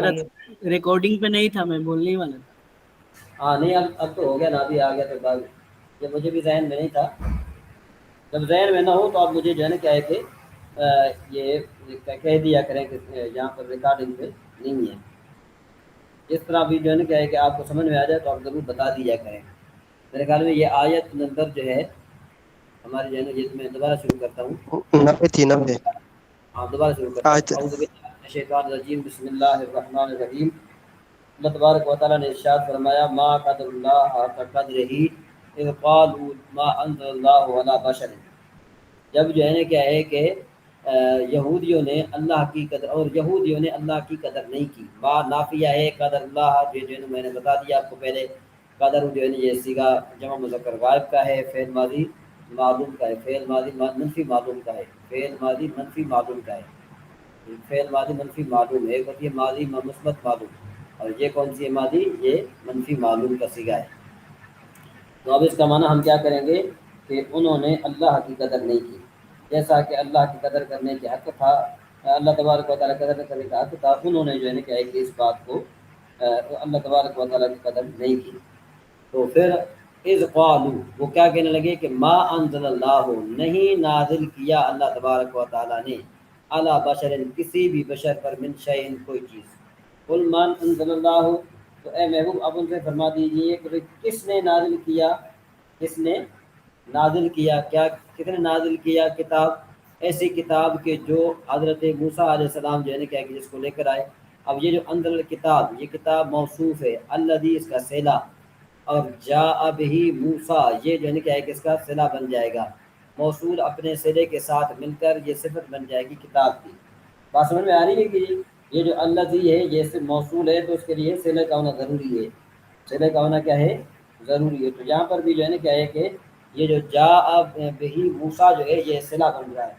Recording پہ نہیں تھا، میں بولنے والا تھا۔ ہاں نہیں، اب تو ہو گیا نا، ابھی آ گیا تو بات، جب مجھے بھی ذہن میں نہیں تھا، جب ذہن میں نہ ہو تو آپ مجھے جو ہے نا کیا ہے کہ یہ کہہ دیا کریں کہ یہاں پر ریکارڈنگ پہ نہیں ہے، اس طرح بھی جو ہے نا کیا ہے کہ آپ کو سمجھ میں آ جائے تو آپ ضرور بتا دیا کریں۔ میرے خیال میں یہ آیت نمبر جو ہے ہماری جو ہے نا، یہ میں دوبارہ شروع کرتا ہوں، 90 تھی 90 ہاں دوبارہ شروع کرتا ہوں۔ آیت۔ اعوذ باللہ من الشیطان الرجیم، بسم اللہ الرحمن الرحیم۔ اللہ تبارک و تعالیٰ نے ارشاد فرمایا، ما قدر اللہ حق قدرہ اذ قالوا ما انزل اللہ علی بشر، جب جو ہے نا کیا ہے کہ یہودیوں نے اللہ کی قدر، اور یہودیوں نے اللہ کی قدر نہیں کی، با نافیہ ہے قدر اللہ، جو ہے نا میں نے بتا دیا آپ کو پہلے، قدر جو ہے نا یہ صیغہ جمع مذکر غائب کا ہے، فعل ماضی معلوم کا ہے، فعل ماضی منفی معلوم کا ہے، فعل ماضی منفی معلوم کا ہے، فعل ماضی منفی معلوم ہے، ایک ہوتی ہے ماضی مثبت معلوم، اور یہ کون سی ہے ماضی، یہ منفی معلوم کا صیغہ ہے۔ تو اب اس کا معنی ہم کیا کریں گے کہ انہوں نے اللہ کی قدر نہیں کی، جیسا کہ اللہ کی قدر کرنے کے حق تھا، اللہ تبارک و تعالیٰ کی قدر کرنے کا حق تھا، انہوں نے جو ہے نا کیا ہے کہ اس بات کو اللہ تبارک و تعالیٰ کی قدر نہیں کی۔ تو پھر اذ قالوا، وہ کیا کہنے لگے کہ ما انزل اللہ، نہیں نازل کیا اللہ تبارک و تعالیٰ نے، علی بشر، کسی بھی بشر پر، من شیء، کوئی چیز، قل من انزل اللہ، تو اے محبوب آپ ان سے فرما دیجئے کہ کس نے نازل کیا، کس نے نازل کیا، کیا کس نے نازل کیا کتاب، ایسی کتاب کہ جو حضرت موسیٰ علیہ السلام جو ہے نا کیا کہ جس کو لے کر آئے۔ اب یہ جو انزل الکتاب، یہ کتاب موصوف ہے، الذی، اس کا صلہ، اور جاء بہ موسیٰ، یہ جو ہے نا کیا ہے کہ اس کا صلہ بن جائے گا، موصول اپنے صلے کے ساتھ مل کر یہ صفت بن جائے گی کتاب کی۔ بات سمجھ میں آ رہی ہے کہ یہ جو الذی ہے یہ صرف موصول ہے تو اس کے لیے صلہ کا ہونا ضروری ہے، صلہ کا ہونا کیا ہے، ضروری ہے۔ تو یہاں پر بھی جو ہے نا کیا ہے کہ یہ جو جاء بہ موسیٰ جو ہے یہ صلہ بن رہا ہے۔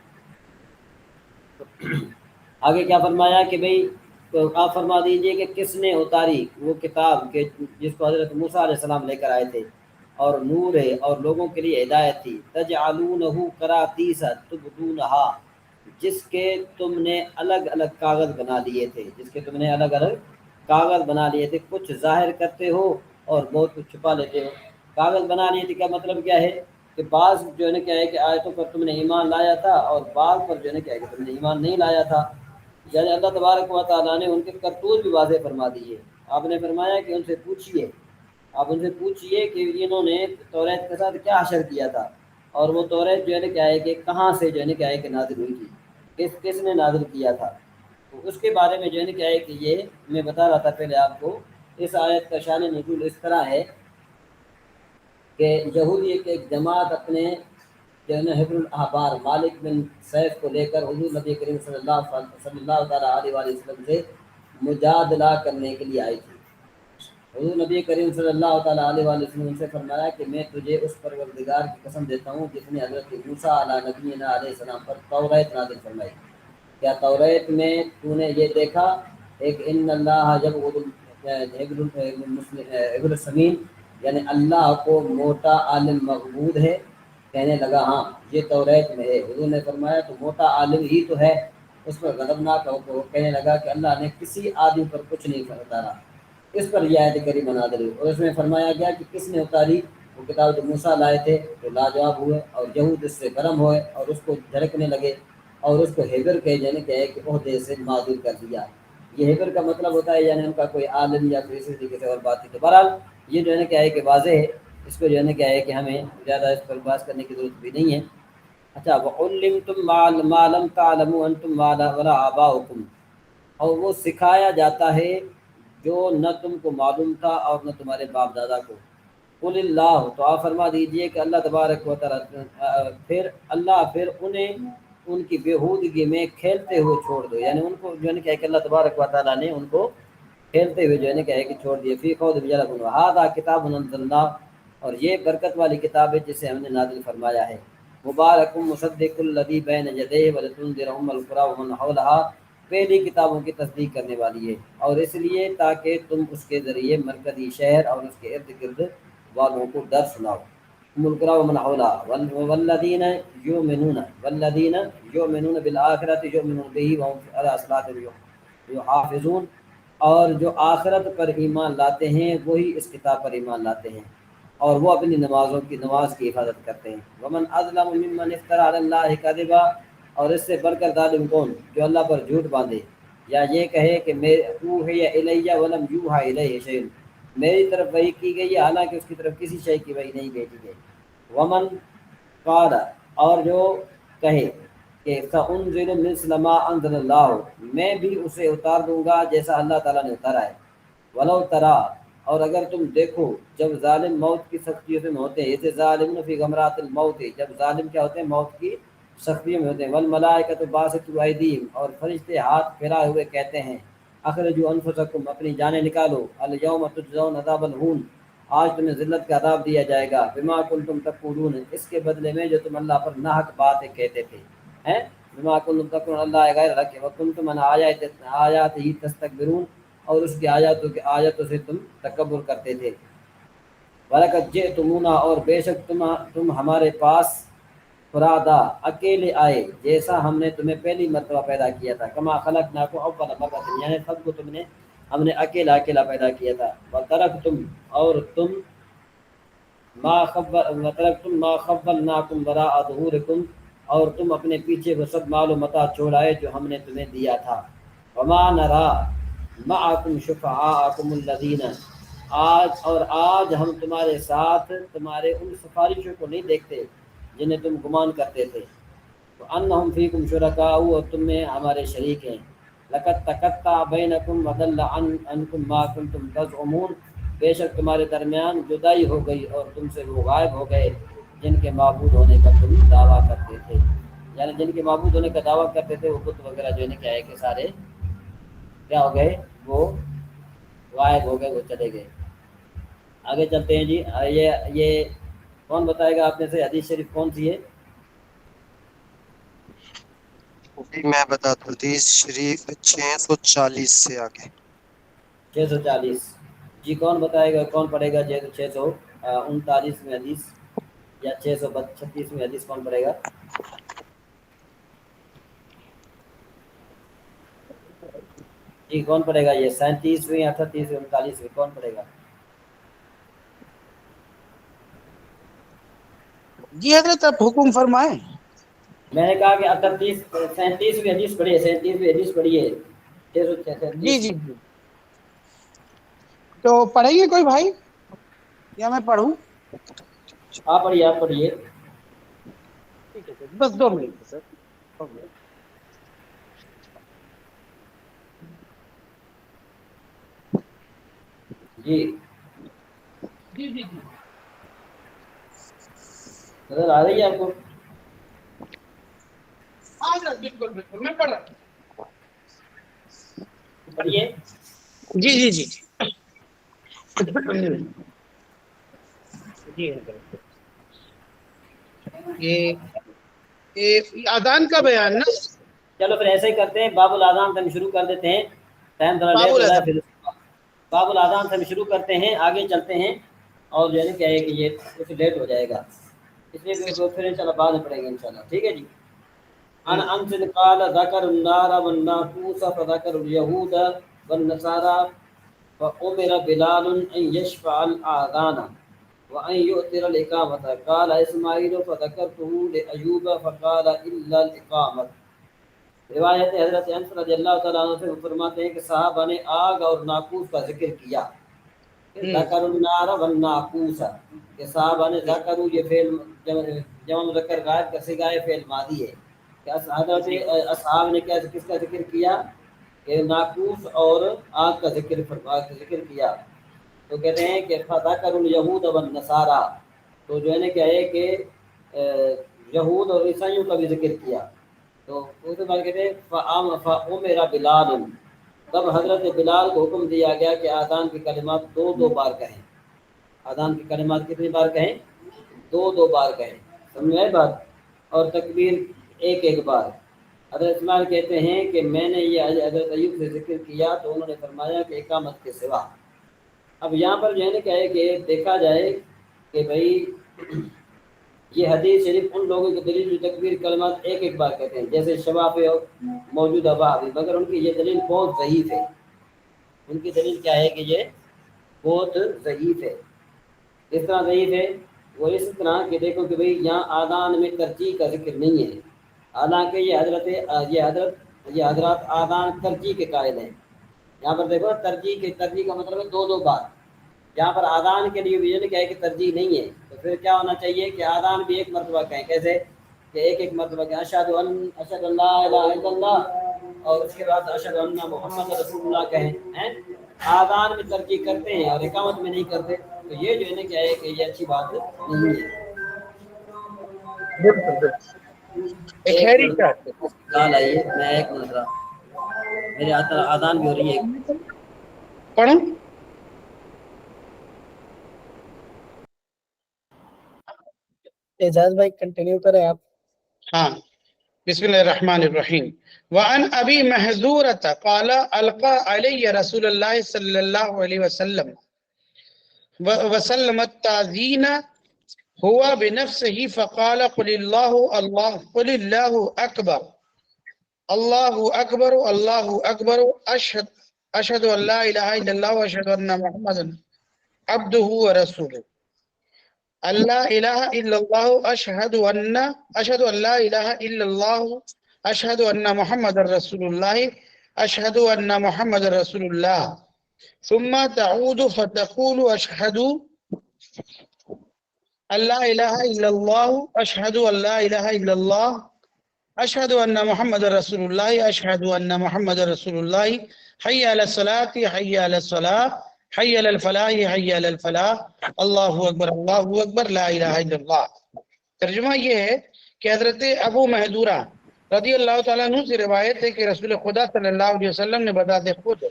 آگے کیا فرمایا کہ بھئی، تو آپ فرما دیجئے کہ کس نے اتاری وہ کتاب کہ جس کو حضرت موسیٰ علیہ السلام لے کر آئے تھے، اور نور ہے اور لوگوں کے لیے ہدایت تھی، تجعلونہ قراطیس تبدونہا، جس کے تم نے الگ الگ کاغذ بنا لیے تھے، جس کے تم نے الگ الگ کاغذ بنا لیے تھے، کچھ ظاہر کرتے ہو اور بہت کچھ چھپا لیتے ہو۔ کاغذ بنا لیے تھے کا مطلب کیا ہے کہ بعض جو ہے نا کیا ہے کہ آیتوں پر تم نے ایمان لایا تھا اور بعض پر جو ہے نا کیا ہے کہ تم نے ایمان نہیں لایا تھا، یعنی اللہ تبارک و تعالیٰ نے ان کے کرتوت بھی واضح فرما دیے۔ آپ نے فرمایا کہ ان سے پوچھئے، آپ ان سے پوچھئے کہ انہوں نے توریت کے ساتھ کیا حشر کیا تھا، اور وہ توریت جو ہے نا کیا ہے کہ کہاں سے جو ہے نا کیا ہے کہ نازل ہوئی تھی، کس نے نازل کیا تھا۔ تو اس کے بارے میں جو ہے نا کیا ہے کہ یہ میں بتا رہا تھا پہلے آپ کو، اس آیت کا شان نزول اس طرح ہے کہ یہودی ایک جماعت اپنے جو ہے نا حبر الاحبار مالک بن سیف کو لے کر حضور نبی کریم صلی اللہ تعالیٰ علیہ وآلہ وسلم سے مجادلہ کرنے کے لیے آئی تھی۔ حضور نبی کریم صلی اللہ تعالیٰ علیہ وآلہ وسلم سے فرمایا کہ میں تجھے اس پروردگار کی قسم دیتا ہوں جس نے حضرت موسیٰ علیہ نبینا علیہ السلام پر توریت نازل فرمائی، کیا توریت میں تو نے یہ دیکھا ایک ان اللہ عبر السمین، یعنی اللہ کو موٹا عالم مقبود ہے، کہنے لگا ہاں یہ توریت میں ہے۔ حضور نے فرمایا تو موٹا عالم ہی تو ہے، اس پر غضبناک ہو تو کہنے لگا کہ اللہ نے کسی آدمی پر کچھ نہیں اتارا۔ اس پر یہ آیت کریمہ نازل ہوئی، اور اس میں فرمایا گیا کہ کس نے اتاری وہ کتاب جو موسیٰ لائے تھے، جو لاجواب ہوئے اور یہود اس سے گرم ہوئے اور اس کو جھڑکنے لگے اور اس کو ہیبر کے یعنی کہ ایک عہدے سے معزول کر دیا۔ یہ ہیبر کا مطلب ہوتا ہے یعنی ان کا کوئی عالم یا کوئی اسی طریقے سے اور بات تھی۔ تو بہرحال یہ جو ہے نا کیا ہے کہ واضح ہے، اس کو جو ہے نا کیا ہے کہ ہمیں زیادہ اس پر بحث کرنے کی ضرورت بھی نہیں ہے۔ اچھا، وَعُلِّمْتُم مَا لَمْ تَعْلَمُوا أَنْتُمْ وَلَا آبَاؤُكُمْ، اور وہ سکھایا جاتا ہے جو نہ تم کو معلوم تھا اور نہ تمہارے باپ دادا کو۔ قل اللہ، تو آپ فرما دیجئے کہ اللہ تبارک و تعالیٰ پھر انہیں ان کی بےہودگی میں کھیلتے ہوئے چھوڑ دو، یعنی ان کو جو ہے نا کیا کہ اللہ تبارک و تعالیٰ نے ان کو کھیلتے ہوئے جو ہے نا کیا ہے کہ چھوڑ دیے۔ فی قول ھذا کتاب انزلناہ، اور یہ برکت والی کتاب ہے جسے ہم نے نازل فرمایا ہے۔ مبارک مصدق الذی بین یدیہ ولتنذر ام القری ومن حولھا، پہلی کتابوں کی تصدیق کرنے والی ہے، اور اس لیے تاکہ تم اس کے ذریعے مرکزی شہر اور اس کے ارد گرد والوں کو ڈر سناؤ۔ ام القری ومن حولھا والذین یؤمنون بالآخرۃ یؤمنون بہ وهم علی صلاتہم یحافظون، اور جو آخرت پر ایمان لاتے ہیں وہی اس کتاب پر ایمان لاتے ہیں، اور وہ اپنی نماز کی حفاظت کرتے ہیں۔ ومن اظلم ممن افترى علی اللہ کذبا، اور اس سے بڑھ کر ظالم کون، جو اللہ پر جھوٹ باندھے یا یہ کہے کہ اوحی الی ولم یوحى الیہ شیء، میری طرف وحی کی گئی ہے حالانکہ اس کی طرف کسی شے کی وحی نہیں بھیجی گئی۔ ومن قال، اور جو کہے کہ سأنزل مثل ما انزل اللہ، میں بھی اسے اتار دوں گا جیسا اللہ تعالیٰ نے اتارا ہے۔ ولو ترا، اور اگر تم دیکھو جب ظالم موت کی سختیوں میں ہوتے ہیں، اسے ظالم فی غمرات الموت، جب ظالم کیا ہوتے ہیں، موت کی سختیوں میں ہوتے ہیں۔ والملائکۃ باسطوا ایدیہم، اور فرشتے ہاتھ پھیلائے ہوئے کہتے ہیں، اخرجوا انفسکم، اپنی جانیں نکالو، الیوم تجزون عذاب الہون، آج تمہیں ذلت کا عذاب دیا جائے گا، بما کنتم تقولون، اس کے بدلے میں جو تم اللہ پر ناحق باتیں کہتے تھے، ہیں، بما کنتم تقولون اللہ غیر الحق وکنتم عن آیاتہ تستکبرون، اور اس کی آیاتوں سے تم تکبر کرتے تھے۔ وَلَقَدْ جِئْتُمُونَا، اور بے شک تم ہمارے پاس فرادا، اکیلے آئے، جیسا ہم نے تمہیں پہلی مرتبہ پیدا کیا تھا، کما خلقناکم اول مرۃ، یعنی سب کو ہم نے اکیلا پیدا کیا تھا۔ وَتَرَکْتُمْ، اور تم وَتَرَکْتُمْ مَا خَوَّلْنَاكُمْ وَرَاءَ ظُهُورِكُمْ، اور تم اپنے پیچھے وہ سب مال و متاع چھوڑ آئے جو ہم نے تمہیں دیا تھا۔ وَمَا نَرَىٰ مَعَكُمْ شُفَعَاءَكُمُ الَّذِينَ، آج ہم تمہارے ساتھ تمہارے ان سفارشوں کو نہیں دیکھتے جنہیں تم گمان کرتے تھے، وَأَنَّهُمْ فِيكُمْ شُرَكَاءُ، اور تم میں ہمارے شریک ہیں۔ لَقَدْ تَقَطَّعَ بَيْنَكُمْ وَضَلَّ عَنْكُمْ مَا كُنْتُمْ تَزْعُمُونَ، بے شک تمہارے درمیان جدائی ہو گئی اور تم سے وہ غائب ہو گئے جن کے معبود ہونے کا تم دعویٰ کرتے تھے، یعنی جن کے معبود ہونے کا دعویٰ کرتے تھے وہ بت وغیرہ جو ہے کیا ہے کہ سارے کیا ہو گئے، وہ غائب ہو گئے، وہ چلے گئے۔ آگے چلتے ہیں جی۔ یہ کون بتائے گا آپ میں سے حدیث شریف کون سی ہے؟ جی میں بتاتا ہوں، حدیث شریف 640 سے آگے۔ 640 جی، کون بتائے گا، کون پڑھے گا؟ 639 میں حدیث یا 636 میں حدیث کون پڑھے گا؟ جی کون پڑھے گا؟ یہ 37ویں 38ویں 39ویں کون پڑھے گا؟ جی حضرت آپ حکم فرمائیں۔ میں نے کہا کہ 37ویں حدیث پڑھیے، 37ویں حدیث پڑھیے، جی 637۔ جی جی، تو پڑھیں گے کوئی بھائی یا میں پڑھوں؟ آپ پڑھیے۔ ٹھیک ہے سر، بس 2 منٹ سر۔ جی جی جی جی، نظر آ رہی ہے آپ کو؟ ہاں سر، بالکل بالکل میں پڑھ رہا ہوں۔ پڑھیے۔ جی جی جی جی حضرت، یہ اذان کا بیان نا؟ چلو پھر ایسے ہی کرتے ہیں، باب الاذان سے ہم شروع کر دیتے ہیں، ٹائم تھوڑا باب لیٹ ہو رہا ہے، الاذان، پھر باب الاذان سے ہم شروع کرتے ہیں، آگے چلتے ہیں، اور جو ہے نا کیا ہے کہ یہ کچھ لیٹ ہو جائے گا، اس لیے پھر انشاءاللہ بعد میں پڑھیں گے انشاءاللہ، ٹھیک ہے جی۔ عن انس قال ذكر النار والناقوس فذكر اليهود والنصارى فأمر بلال أن يشفع الآذان وأن يؤثر الإقامة، قال إسماعيل فذكرته لأيوب فقال إلا الإقامة۔ روایت حضرت انس رضی اللہ تعالیٰ عنہ سے وہ فرماتے ہیں کہ صحابہ نے آگ اور ناقوس کا ذکر کیا، ذکر النار والناقوس، کہ صحابہ نے ذکر، یہ فعل جمع مذکر غائب کا صیغہ فعل ماضی ہے، کہ حضرت اصحاب نے کس کا ذکر کیا؟ کہ ناقوس اور آگ کا ذکر کیا، تو کہتے ہیں کہ فذکر الیہود والنصارى، تو جو ہے نا کیا ہے کہ یہود اور عیسائیوں کا بھی ذکر کیا، تو اس کے بعد کہتے ہیں فَأُمِرَ بِلَالٌ، تب حضرت بلال کو حکم دیا گیا کہ آذان کی کلمات 2 بار کہیں، آذان کی کلمات کتنی بار کہیں؟ 2 بار کہیں، سمجھ میں بات؟ اور تکبیر 1 بار۔ حضرت اسماعیل کہتے ہیں کہ میں نے یہ حضرت ایوب سے ذکر کیا تو انہوں نے فرمایا کہ اقامت کے سوا۔ اب یہاں پر جو ہے نا کیا ہے کہ دیکھا جائے کہ بھائی یہ حدیث شریف ان لوگوں کی دلیل جو تکبیر کلمات 1 بار کہتے ہیں، جیسے شباب موجود ابا، مگر ان کی یہ دلیل بہت ضعیف ہے، ان کی دلیل کیا ہے کہ یہ بہت ضعیف ہے. اس طرح ضعیف ہے وہ اس طرح کہ دیکھو کہ بھئی یہاں آذان میں ترجیح کا ذکر نہیں ہے، حالانکہ یہ حضرات آذان ترجیح کے قائل ہیں. یہاں پر دیکھو ترجیح کا مطلب ہے دو بار. یہاں پر آذان کے لیے یہ کہا ہے کہ ترجیح نہیں ہے، تو پھر کیا ہونا چاہیے کہ آذان بھی ایک مرتبہ کہیں. کیسے کہ ایک مرتبہ کہ اشہد ان لا الہ الا اللہ اور اس کے بعد اشہد ان محمد رسول اللہ کہیں. آذان میں ترجیح کرتے ہیں اور اقامت میں نہیں کرتے، تو یہ جو ہے نا کیا ہے کہ یہ اچھی بات نہیں ہے. بالکل بالکل. ایک ہیری کا کال آئیے، میں ایک منٹ رہا، میرے آذان بھی ہو رہی ہے. پڑھیں. اعجاز بھائی کنٹینیو کریں آپ. ہاں بسم اللہ الرحمن الرحیم. وعن ابی محذورۃ قال القى علی رسول اللہ صلی اللہ علیہ وسلم وسلم التعزین هو بنفسه فقال قل الله اکبر اللہ اکبر اللہ اکبر اشہد ان لا الہ الا اللہ واشہد ان محمدا عبدہ ورسولہ. اللہ الہ الا اللہ اشہد ان لا الہ الا اللہ اشہد ان محمد رسول اللہ اشہد ان محمد رسول اللہ. ثم تعود فتقول اشہد ان لا الہ الا اللہ اشہد ان لا الہ الا اللہ اشہد ان محمد رسول اللہ اشہد ان محمد رسول اللہ. حی علی الصلاۃ حی علی الصلاۃ حی علی الفلاح حی علی الفلاح اللہ اکبر لا الہ الا اللہ. ترجمہ یہ ہے کہ حضرت ابو محذورہ رضی اللہ تعالیٰ عنہ سے روایت ہے کہ رسول خدا صلی اللہ علیہ وسلم نے بذات خود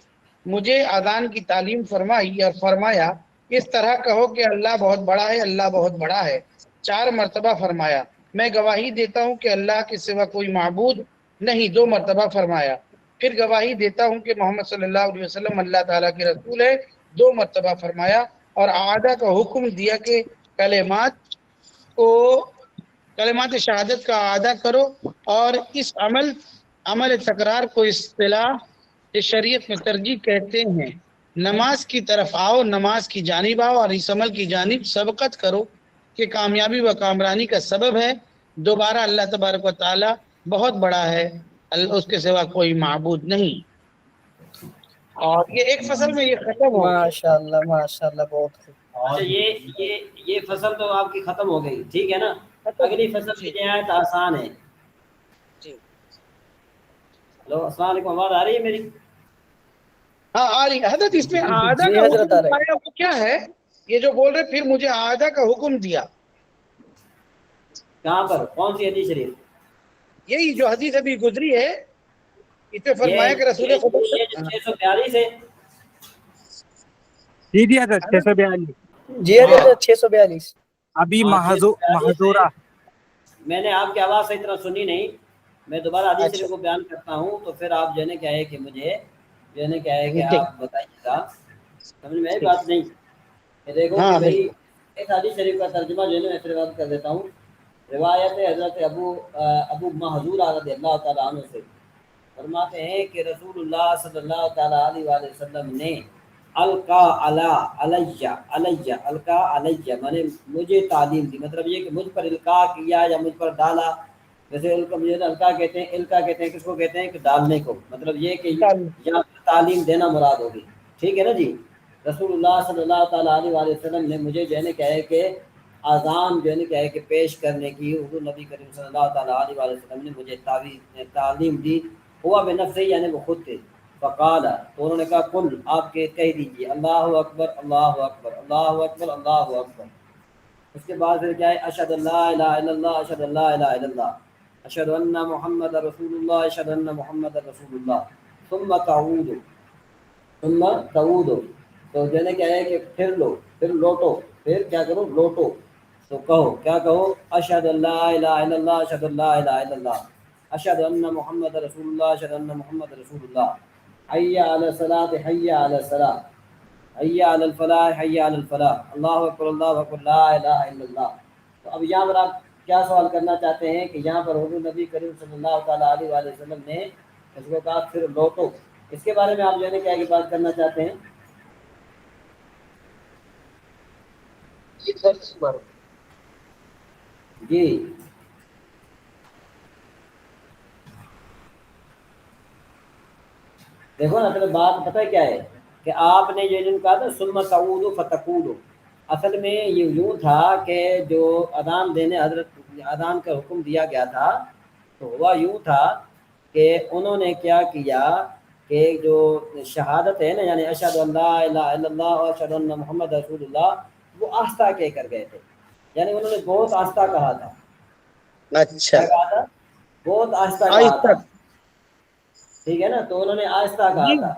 مجھے اذان کی تعلیم فرمائی اور فرمایا اس طرح کہو کہ اللہ بہت بڑا ہے، اللہ بہت بڑا ہے. 4 مرتبہ فرمایا. میں گواہی دیتا ہوں کہ اللہ کے سوا کوئی معبود نہیں. 2 مرتبہ فرمایا. پھر گواہی دیتا ہوں کہ محمد صلی اللہ علیہ وسلم اللہ تعالیٰ کے رسول ہے. 2 مرتبہ فرمایا اور اعادہ کا حکم دیا کہ کلمات شہادت کا اعادہ کرو اور اس عمل تکرار کو اصطلاح شریعت میں ترجیح کہتے ہیں. نماز کی طرف آؤ، نماز کی جانب آؤ اور اس عمل کی جانب سبقت کرو کہ کامیابی و کامرانی کا سبب ہے. دوبارہ اللہ تبارک و تعالی بہت بڑا ہے، اس کے سوا کوئی معبود نہیں. اور یہ ایک فصل میں یہ ختم ہو گیا. ماشاءاللہ بہت خوب. اچھا یہ فصل تو آپ کی ختم ہو گئی، ٹھیک ہے نا. اگلی فصل کی نہایت آسان ہے. جی ہلو السلام علیکم، آواز آ رہی ہے میری؟ ہاں آ رہی ہے حضرت. اس میں اعادہ جی کا حضرت آ رہے. حکم وہ کیا ہے؟ یہ جو بول رہے پھر مجھے اعادہ کا حکم دیا، کہاں پر؟ کون سی حدیث شریف؟ یہی جو حدیث ابھی گزری ہے اس میں فرمایا کہ رسول خدا یہ 642 ہے. جی جی حضرت 642. جی حضرت 642. ابھی ہاں، 642 محظورہ. میں نے آپ کی آواز صحیح طرح سنی نہیں. میں دوبارہ حدیث اچھا شریف کو بیان کرتا ہوں تو پھر آپ جو ہے نا کیا ہے کہ مجھے جو ہے نا کیا ہے کہ ٹھیک آپ بتائیے گا. سمجھ میں آئی بات نہیں؟ کہ دیکھو کہ ہاں بھائی ایک حدیث شریف کا ترجمہ جو ہے نا میں پھر بات کر دیتا ہوں. روایت حضرت ابو محذورہ رضی اللہ تعالیٰ عنہ سے فرماتے ہیں کہ رسول اللہ صلی اللہ تعالیٰ علیہ وآلہ وسلم نے القا علیہ میں مجھے تعلیم دی. مطلب یہ کہ مجھ پر القا کیا یا مجھ پر ڈالا. جیسے القا کہتے ہیں کس کو کہتے ہیں کہ ڈالنے کو. مطلب یہ کہ یہاں تعلیم دینا مراد ہوگی. ٹھیک ہے نا جی. رسول اللہ صلی اللہ تعالیٰ علیہ وآلہ وسلم نے مجھے جو ہے نا کیا ہے کہ اذان جو ہے نا کیا ہے کہ پیش کرنے کی حضور نبی کریم صلی اللہ تعالیٰ علیہ وآلہ وسلم نے مجھے تعلیم دی. ہوا بنفسہ یعنی وہ خود تھے. فقال تو انہوں نے کہا کل آپ کے کہہ دیجیے اللہ اکبر اللہ اکبر اللہ اکبر اللہ اکبر. اس کے بعد پھر کیا ہے اشہد ان لا الہ الا اللہ اشہد ان لا الہ الا اللہ اشہد ان محمد رسول اللہ اشہد ان محمد رسول اللہ. ثم تعود تو جو ہے کیا ہے کہ پھر لو، پھر لوٹو، پھر کیا کرو لوٹو. تو کہو کیا کہو اشہد ان لا الہ الا اللہ اشہد ان لا الہ الا اللہ اشہد ان محمد رسول اللہ اشہد ان محمد رسول اللہ. حی علی الصلاۃ حی علی الصلاۃ حی علی الفلاح حی علی الفلاح اللہ اکبر اللہ اکبر لا الہ الا اللہ. تو اب یہاں پر آپ کیا سوال کرنا چاہتے ہیں کہ یہاں پر حضور نبی کریم صلی اللہ تعالیٰ علیہ وآلہ وسلم نے اس کو کہا پھر لوٹو. اس کے بارے میں آپ جو ہے کیا بات کرنا چاہتے ہیں؟ جی دیکھو نا اصل بات پتہ ہے کیا ہے کہ آپ نے یہ کہا تھا ثم تعود فتقول، اصل میں یہ یوں تھا کہ جو اذان دینے حضرت اذان کا حکم دیا گیا تھا تو ہوا یوں تھا کہ انہوں نے کیا کیا کہ جو شہادت ہے نا یعنی اشہد ان لا الہ الا اللہ و اشہد ان محمد رسول اللہ وہ آہستہ کہہ کر گئے تھے، یعنی انہوں نے بہت آہستہ کہا تھا۔ اچھا کیا کہا تھا؟ بہت آہستہ کہا آہستہ، تھا، ٹھیک ہے نا، تو انہوں نے آہستہ کہا جی تھا۔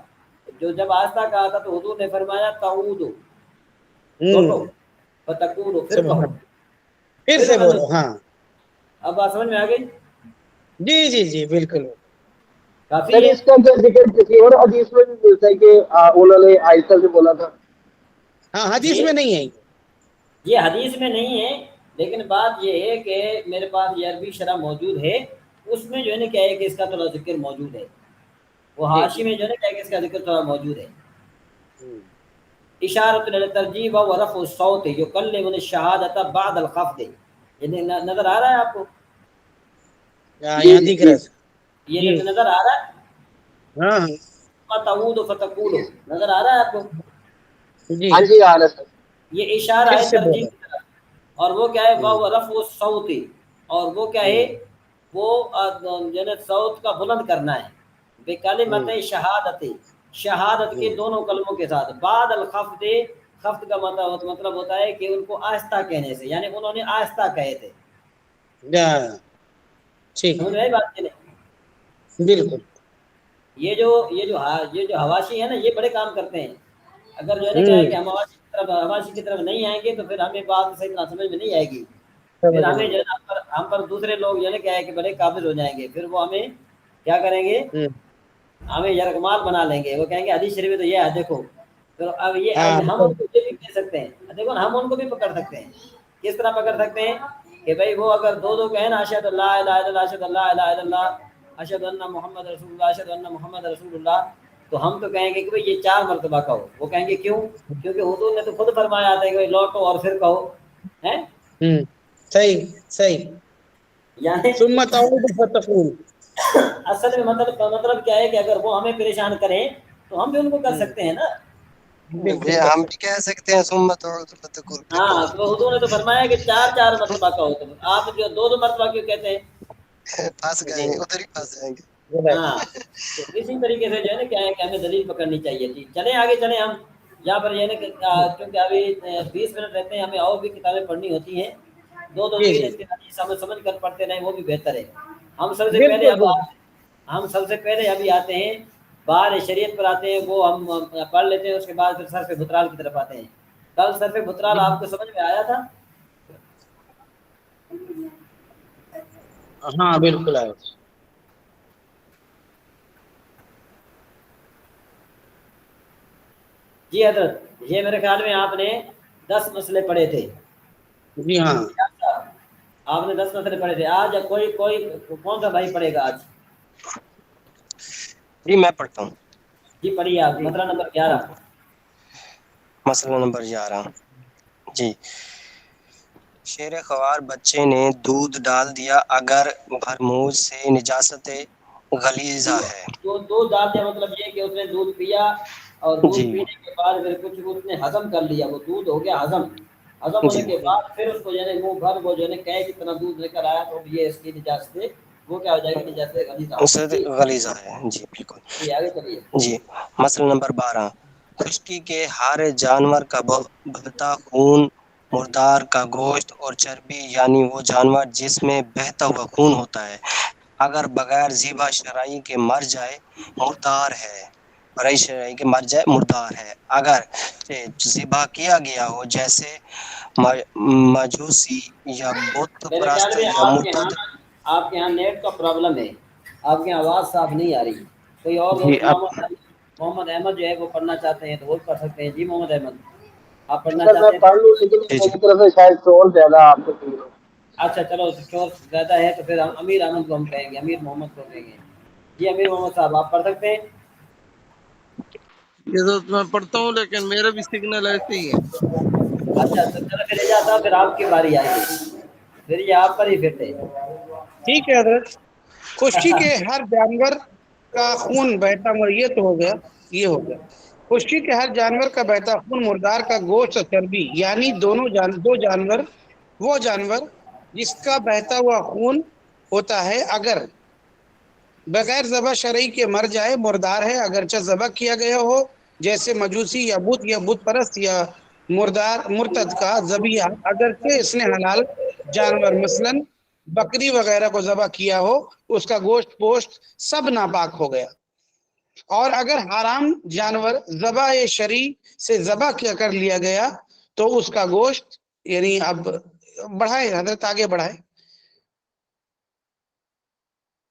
جو جب آہستہ کہا تھا تو حضور نے فرمایا تعودو، روکو، ہوں فتقولو، پھر کہو، سبحان، پھر پھر سے انہوں نے، بولو، ہاں اب بات سمجھ میں آ گئی؟ جی جی جی بالکل۔ کافی سر ہے؟ اس کا کیا ذکر کسی اور حدیث میں بھی ملتا ہے کہ انہوں نے آہستہ سے بولا تھا؟ ہاں حدیث یہ میں نہیں ہے یہ حدیث میں نہیں ہے، لیکن بات یہ ہے کہ میرے پاس یہ عربی شرح موجود ہے، اس میں جو ہے نا کیا ہے کہ اس کا تھوڑا ذکر موجود ہے، وہ جی حاشی میں جو ہے نا کیا ہے کہ اس کا ذکر تھوڑا موجود ہے۔ ہوں، اشارۃ للترجیب و رفع الصوت یکلم الشہادۃ بعد الخفض، یہ نظر آ رہا ہے آپ کو؟ جی یہاں دکھ رہا جی ہے یہ جی، نظر آ رہا ہاں ہے؟ تعود فتقول، نظر آ رہا ہے آپ کو؟ جی، ہاں جی آ رہا ہے سر۔ یہ اشارہ پھر ہے سے ترجیح بولو، کی طرف، اور وہ کیا ہے ہوں وہ رفع الصوت، اور وہ کیا ہے ہوں وہ یعنی صوت کا بلند کرنا ہے، بکلمت ہوں شہادت، شہادت کے ہوں، دونوں کلموں کے ساتھ، بعد الخفض، خفض کا مطلب ہوتا ہے کہ ان کو آہستہ کہنے سے، یعنی انہوں نے آہستہ کہے تھے، ہاں، ٹھیک سمجھ ہے، میں آئی بات کہ نہیں؟ بالکل، یہ جو حواشی ہے نا یہ بڑے کام کرتے ہیں، اگر جو ہے نا کیا ہے ہوں کہ ہم حواشی کی طرف نہیں آئیں گے تو پھر ہمیں بات صحیح طرح سمجھ میں نہیں آئے گی، پھر سمجھ ہمیں میں، جو ہے نا ہم پر دوسرے لوگ جو ہے نا کیا ہے کہ بڑے قابل ہو جائیں گے، پھر وہ ہمیں کیا کریں گے، ہوں ہمیں یرغمال بنا لیں گے، وہ کہیں گے حدیث شریف میں تو یہ ہے دیکھو، تو اب یہ ہاں ہم ان کو یہ بھی کہہ سکتے ہیں، دیکھو نا ہم ان کو بھی پکڑ سکتے ہیں، کس طرح پکڑ سکتے ہیں کہ بھائی وہ اگر دو کہیں نا اشہد اللہ الہ الا اللہ، اشہد اللہ الہ الا اللہ، اشہد ان محمد رسول اللہ، اشہد ان محمد رسول اللہ، تو ہم تو کہیں گے کہ بھائی یہ 4 مرتبہ کہو، وہ کہیں گے کیوں؟ کیونکہ حضور نے تو خود فرمایا تھا کہ بھائی لوٹو اور پھر کہو، ہیں؟ ہوں، صحیح صحیح، یعنی ثم تعود فتقول، اصل میں مطلب کیا ہے کہ اگر وہ ہمیں پریشان کریں تو ہم بھی ان کو کر ہوں سکتے ہیں نا، بالکل، یہ ہم بھی کہہ سکتے ہیں سمت اور فتقول، پھر ہاں، کہو، تو حضور نے تو فرمایا کہ 4 مرتبہ کہو، تو آپ جو 2 مرتبہ کیوں کہتے ہیں؟ پھنس گئے جی ہیں ادھر ہی پھنس جائیں گے۔ ہاں، تو اسی طریقے سے جو ہے نا کیا ہے کہ ہمیں دلیل پکڑنی چاہیے تھی۔ چلیں آگے چلیں، ہم یہاں پر یہ نا کہ کیونکہ ابھی 20 منٹ رہتے ہیں، ہمیں اور بھی کتابیں پڑھنی ہوتی ہیں، 2 جی جی 3 حدیث سمجھ کر پڑھتے رہیں وہ بھی بہتر ہے۔ ہم سب سے پہلے بالکل بالکل، ابھی آتے ہیں بار شریعت پر آتے ہیں، وہ ہم پڑھ لیتے ہیں، اس کے بعد پھر صرف بترال کی طرف آتے ہیں۔ کل صرف بترال جی آپ کو سمجھ میں آیا تھا؟ ہاں بالکل آئے، جی حضرت، یہ میرے خیال میں آپ نے 10 مسئلے پڑھے تھے، جی ہاں، آپ نے 10 مسئلے پڑھے تھے۔ آج کوئی کون سا بھائی پڑھے گا آج؟ جی میں پڑھتا ہوں، جی پڑھیے آپ، جی مسئلہ نمبر 11۔ مسئلہ نمبر 11، جی، شیر خوار بچے نے دودھ ڈال دیا اگر بھرموز سے نجاست غلیظہ ہے، دودھ ڈال دیا مطلب یہ کہ اس نے دودھ پیا، اور دودھ جی پینے کے بعد پھر کچھ اس نے ہضم کر لیا، وہ دودھ ہو گیا ہضم، ہضم ہونے جی کے بعد پھر اس کو یعنی منہ بھر وہ جو ہے کہ کتنا دودھ لے کر آیا، تو یہ اس کی نجاست سے وہ کیا ہو جائے گی، نجاست غلیظہ ہو اسد جائے گی۔ غلیظہ ہے، جی بالکل۔ جی آگے چلیے۔ جی، مسئلہ نمبر 12، خشکی کے ہارے جانور کا بہتا خون، مردار کا گوشت اور چربی، یعنی وہ جانور جس میں بہتا ہوا خون ہوتا ہے، اگر بغیر ذبح شرعی کے مر جائے مردار ہے، برائے شرعی کے مر جائے مردار ہے، اگر ذبح کیا گیا ہو جیسے مجوسی یا بت میرے خیال پرست میں یا مرتد۔ آپ کے یہاں نیٹ کا پرابلم ہے، آپ کے یہاں آواز صاف نہیں آ رہی، کوئی اور جی دوست اب محمد احمد جو ہے وہ پڑھنا چاہتے ہیں تو وہ پڑھ سکتے ہیں۔ جی محمد احمد، آپ پڑھنا سر میں چاہتے ہیں؟ پڑھ لوں لیکن جی جی میری طرف سے شاید شور زیادہ آپ کو فیل ہو۔ اچھا چلو، شور زیادہ ہے تو پھر ہم امیر احمد کو ہم کہیں گے، امیر محمد کو کہیں گے۔ جی امیر محمد صاحب آپ پڑھ سکتے ہیں؟ یہ تو میں پڑھتا ہوں لیکن میرا بھی سگنل ایسے ہی ہے. اچھا تو چلو پھر اجازت پھر آپ کی باری آئے گی، پھر یہ آپ پر ہی پھرتے. ٹھیک ہے حضرت. خشکی کے ہر جانور کا خون بہتا ہوا، یہ تو ہو گیا، یہ ہو گیا. خشکی کے ہر جانور کا بہتا خون، مردار کا گوشت اور چربی، یعنی دو جانور، وہ جانور جس کا بہتا ہوا خون ہوتا ہے اگر بغیر ذبح شرعی کے مر جائے، مردار ہے اگرچہ ذبح کیا گیا ہو، جیسے مجوسی یا بت پرست یا مرتد کا ذبیحہ، اگرچہ اس نے حلال جانور مثلاً بکری وغیرہ کو ذبح کیا ہو، اس کا گوشت پوشت سب ناپاک ہو گیا. اور اگر حرام جانور ذبح شرعی سے ذبح کر لیا گیا تو اس کا گوشت، یعنی اب بڑھائیں حضرت، آگے بڑھائیں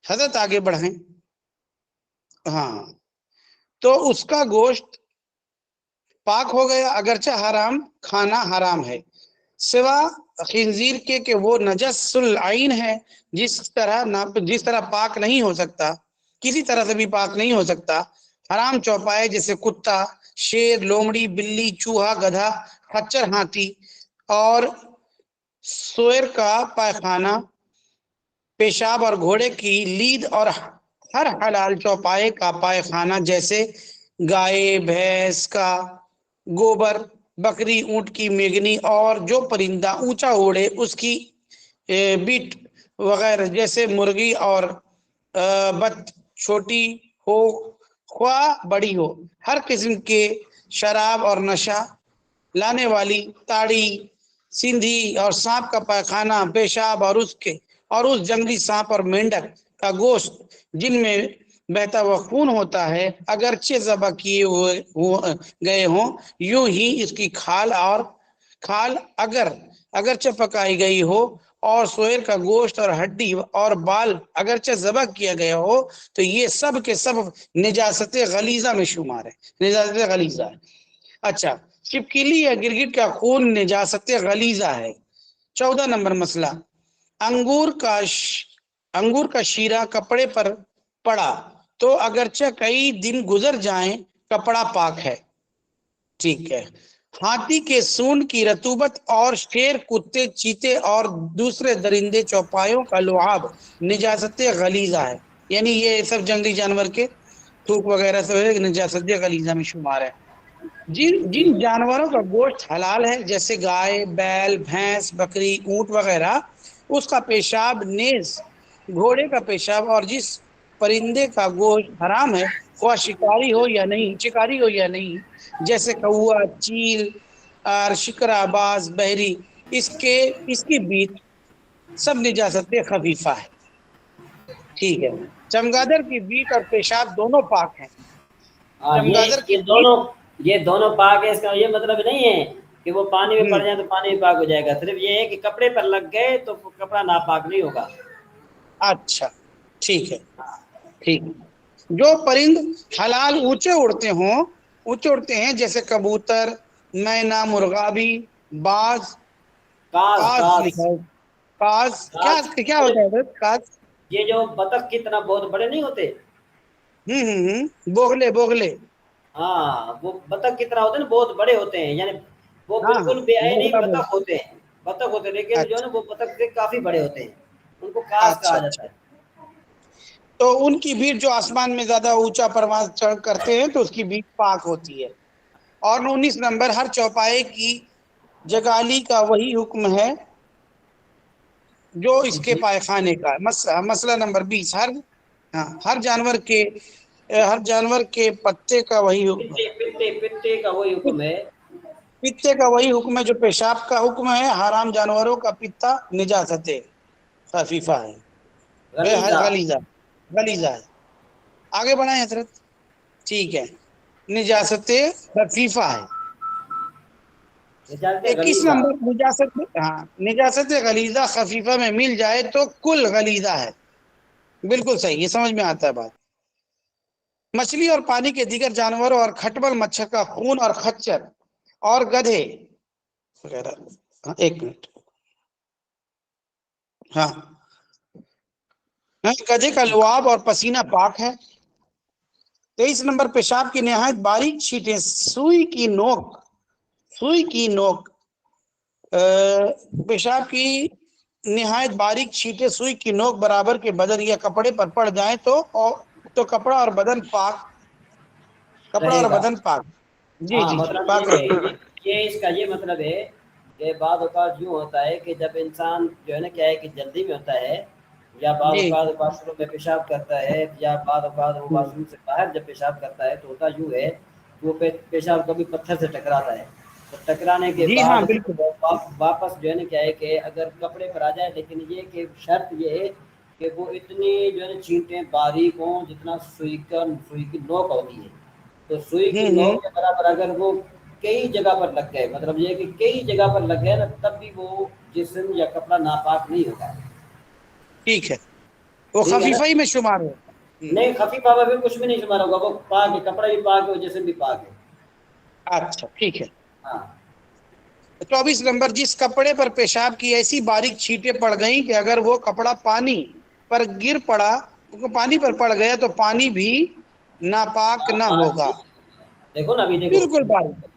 حضرت، آگے بڑھائیں. ہاں، تو اس کا گوشت پاک ہو گیا اگرچہ حرام کھانا حرام ہے، سوا خنزیر کے کہ وہ نجس العین ہے، جس طرح پاک نہیں ہو سکتا، کسی طرح سے بھی پاک نہیں ہو سکتا. حرام چوپائے جیسے کتا، شیر، لومڑی، بلی، چوہا، گدھا، خچر، ہاتھی اور سوئر کا پائخانہ، پیشاب اور گھوڑے کی لید اور ہر حلال چوپائے کا پائخانہ جیسے گائے بھینس کا گوبر، بکری اونٹ کی میگنی، اور جو پرندہ اونچا اڑے اس کی بیٹ وغیرہ، جیسے مرغی اور بت، چھوٹی ہو خواہ بڑی ہو، ہر قسم کے شراب اور نشہ لانے والی تاڑی، سندھی اور سانپ کا پائخانہ، پیشاب اور اس جنگلی سانپ اور مینڈک کا گوشت جن میں بہتا ہوا خون ہوتا ہے، اگرچہ ذبح کیے گئے ہوں، یوں ہی اس کی کھال اگرچہ پکائی گئی ہو، اور سوئر کا گوشت اور ہڈی اور بال اگرچہ ذبح کیا گیا ہو، تو یہ سب کے سب نجاست غلیظہ میں شمار ہے، نجاست غلیظہ ہے. اچھا، چپکلی یا گرگٹ کا خون نجاست غلیظہ ہے. 14 نمبر مسئلہ، انگور کا شیرہ کپڑے پر پڑا تو اگرچہ کئی دن گزر جائیں کپڑا پاک ہے. ٹھیک ہے. ہاتھی کے سونڈ کی رطوبت اور شیر، کتے، چیتے اور دوسرے درندے چوپایوں کا لعاب نجاست غلیظہ ہے، یعنی یہ سب جنگلی جانور کے تھوک وغیرہ سے نجاست غلیظہ میں شمار ہے. جن جانوروں کا گوشت حلال ہے جیسے گائے، بیل، بھینس، بکری، اونٹ وغیرہ، اس کا پیشاب نیز گھوڑے کا پیشاب، اور جس پرندے کا گوشت حرام ہے، وہ شکاری ہو یا نہیں، جیسے کوا، چیل اور شکرا باز، بحری، اس کی بیچ سب نجاست خفیفہ ہے. ٹھیک ہے. چمگادر کی بیٹ اور پیشاب دونوں پاک ہیں. ہاں، چمگادر کی بیٹ، یہ دونوں پاک ہے. اس کا یہ مطلب نہیں ہے کہ وہ پانی میں پڑ جائیں تو پانی میں پاک ہو جائے گا، صرف یہ ہے کہ کپڑے پر لگ گئے تو کپڑا ناپاک نہیں ہوگا. اچھا ٹھیک ہے. ٹھیک. جو پرند حلال اونچے اڑتے ہیں جیسے کبوتر، مینا، مرغابی، باز، کاز لکھا ہے. کاز کیا ہوتا ہے حضرت؟ کاز، یہ جو بطخ کی طرح بہت بڑے نہیں ہوتے، بوگلے. ہاں، وہ بطخ کی طرح ہوتے ہیں نا، بہت بڑے ہوتے ہیں، یعنی وہ ہاں ہاں، بالکل بے عینی بوگلا بول. بطخ ہوتے ہیں لیکن جو ہے نا اچھا وہ بطخ سے کافی بڑے ہوتے ہیں، ان کو کاس اچھا کہا جاتا اچھا. ہے. تو ان کی بیٹ جو آسمان میں زیادہ اونچا پرواز کرتے ہیں تو اس کی بیٹ پاک ہوتی ہے. اور 19 نمبر، ہر چوپائے کی جگالی کا وہی حکم ہے جو اس کے پائخانے کا. مسئلہ نمبر 20، ہر جانور کے پتے کا وہی حکم ہے. پتے کا وہی حکم ہے. پتے کا وہی حکم ہے جو پیشاب کا حکم ہے. حرام جانوروں کا پتا نجاست خفیفہ ہے، غلیظہ ہے. آگے بڑھائیں حضرت. ٹھیک ہے. نجاست خفیفہ ہے. 21 غلیظہ. نمبر، نجاست غلیظہ خفیفہ میں مل جائے تو کل غلیظہ ہے. بالکل صحیح، یہ سمجھ میں آتا ہے بات. مچھلی اور پانی کے دیگر جانوروں اور کھٹمل مچھر کا خون اور خچر اور گدھے وغیرہ. ایک منٹ. گدھے کا لعاب اور پسینہ پاک ہے. 23 نمبر پیشاب کی نہایت باریک چھینٹیں سوئی کی نوک پیشاب کی نہایت باریک چھینٹیں سوئی کی نوک برابر کے بدن یا کپڑے پر پڑ جائیں تو کپڑا اور بدن پاک جی ہاں جی مطلب پاک یہ رہے ہے، یہ اس کا یہ مطلب ہے کہ بعض اوقات یوں ہوتا ہے کہ جب انسان جو ہے نا کیا ہے کہ جلدی میں ہوتا ہے یا بعض جی اوقات واش روم میں پیشاب کرتا ہے یا بعض اوقات وہ واش روم سے باہر جب پیشاب کرتا ہے تو ہوتا یوں ہے کہ وہ پیشاب کبھی پتھر سے ٹکراتا ہے، تو ٹکرانے کے جی بعد ہاں بالکل واپس جو ہے نا کیا ہے کہ اگر کپڑے پر آ جائے، لیکن یہ کہ شرط یہ ہے کہ وہ اتنی جو ہے نا چھینٹیں باریک ہوں جتنا سوئی کی نوک ہوتی ہے، تو سوئی کی نوک کے برابر اگر وہ کئی جگہ پر لگ گئے، مطلب یہ کہ کئی جگہ پر لگ گئے نا، تب بھی وہ جسم یا کپڑا ناپاک نہیں ہوتا ہے، ٹھیک ہے، وہ ٹھیک ہے نا؟ خفیفہ ہی میں شمار ہے۔ نہیں خفیف ہوا بھی کچھ بھی نہیں شمار ہوگا، وہ پاک ہے، کپڑا بھی پاک ہے، جسم بھی پاک ہے۔ اچھا ٹھیک ہے۔ ہاں 24 نمبر جس کپڑے پر پیشاب کی ایسی باریک چھینٹیں پڑ گئیں کہ اگر وہ کپڑا پانی پر پڑ گیا تو پانی بھی ناپاک نہ ہوگا۔ دیکھو نا، ابھی دیکھو، بالکل باریک۔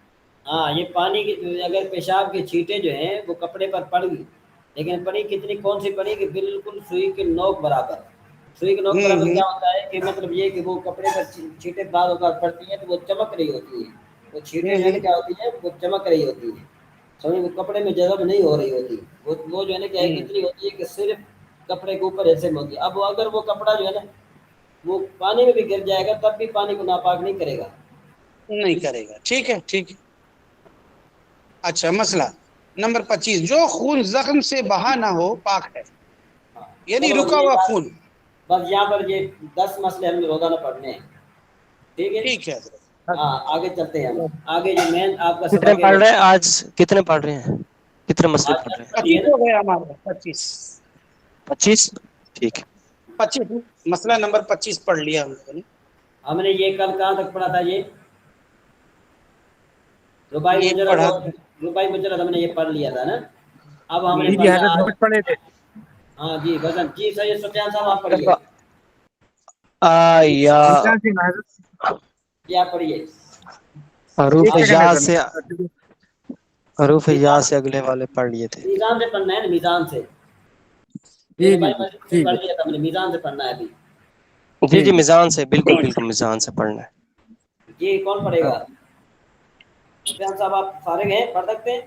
ہاں یہ پانی کی اگر پیشاب کی چھینٹیں جو ہیں وہ کپڑے پر پڑ گئی، لیکن پڑی کتنی، کون سی پڑی کہ بالکل سوئی کی نوک برابر۔ سوئی کی نوک برابر کیا ہوتا ہے کہ مطلب یہ کہ وہ کپڑے پر چھینٹیں بعض اوقات پڑتی ہیں تو وہ چمک رہی ہوتی ہیں، وہ چھینٹیں جو ہے نا کیا ہوتی ہیں، وہ چمک رہی ہوتی ہیں، سمجھ، وہ کپڑے میں جذب نہیں ہو رہی ہوتی، وہ جو ہے نا کیا ہے کتنی ہوتی ہے کہ صرف کپڑے کے اوپر ایسے میں ہوتی ہے۔ اب اگر وہ کپڑا جو ہے نا وہ پانی میں بھی گر جائے گا تب بھی پانی کو ناپاک نہیں کرے گا۔ نہیں کرے گا، ٹھیک ہے ٹھیک ہے۔ اچھا مسئلہ نمبر 25 جو خون زخم سے بہا نہ ہو پاک ہے، یعنی چلو رکا یہ ہوا بات، خون۔ بس یہاں پر یہ 10 مسئلے ہم نے روزانہ پڑھنے ہیں، ٹھیک ہے؟ ٹھیک ہے ہاں آگے چلتے ہیں، ہم آگے جو مین آپ کا کتنے سبق ہے پڑھ وہ رہے ہیں آج؟ کتنے پڑھ رہے ہیں؟ کتنے مسئلے آج پڑھ رہے ہیں؟ 25 ہو گیا ہمارا 25 25؟ ٹھیک ہے۔ 25 مسئلہ نمبر 25 پڑھ لیا ہم لوگوں نے۔ ہم نے یہ کل کہاں تک پڑھا تھا؟ یہ رباعی یہ مجرد پڑھا اور رباعی مجرد ہم نے یہ پڑھ لیا تھا نا۔ اب ہم نے جی پڑھنا حضرت آج، بہت پڑھے تھے۔ ہاں جی وزن جی سید سفیان صاحب آپ پڑھیے، یا میزان سے حضرت کیا پڑھیے؟ حروف ایک سیکنڈ یا حضرت۔ سے حروف یا میزان سے اگلے والے پڑھ لیے تھے۔ میزان سے پڑھنا ہے نا، میزان سے، یہ جی جی رباعی جی مجرد سے ٹھیک پڑھ ہے لیا تھا ہم نے، میزان سے پڑھنا ہے ابھی۔ جی جی میزان سے، بالکل بالکل میزان سے پڑھنا ہے۔ جی کون پڑھے گا؟ سفیان صاحب آپ فارغ ہیں، پڑھ سکتے ہیں؟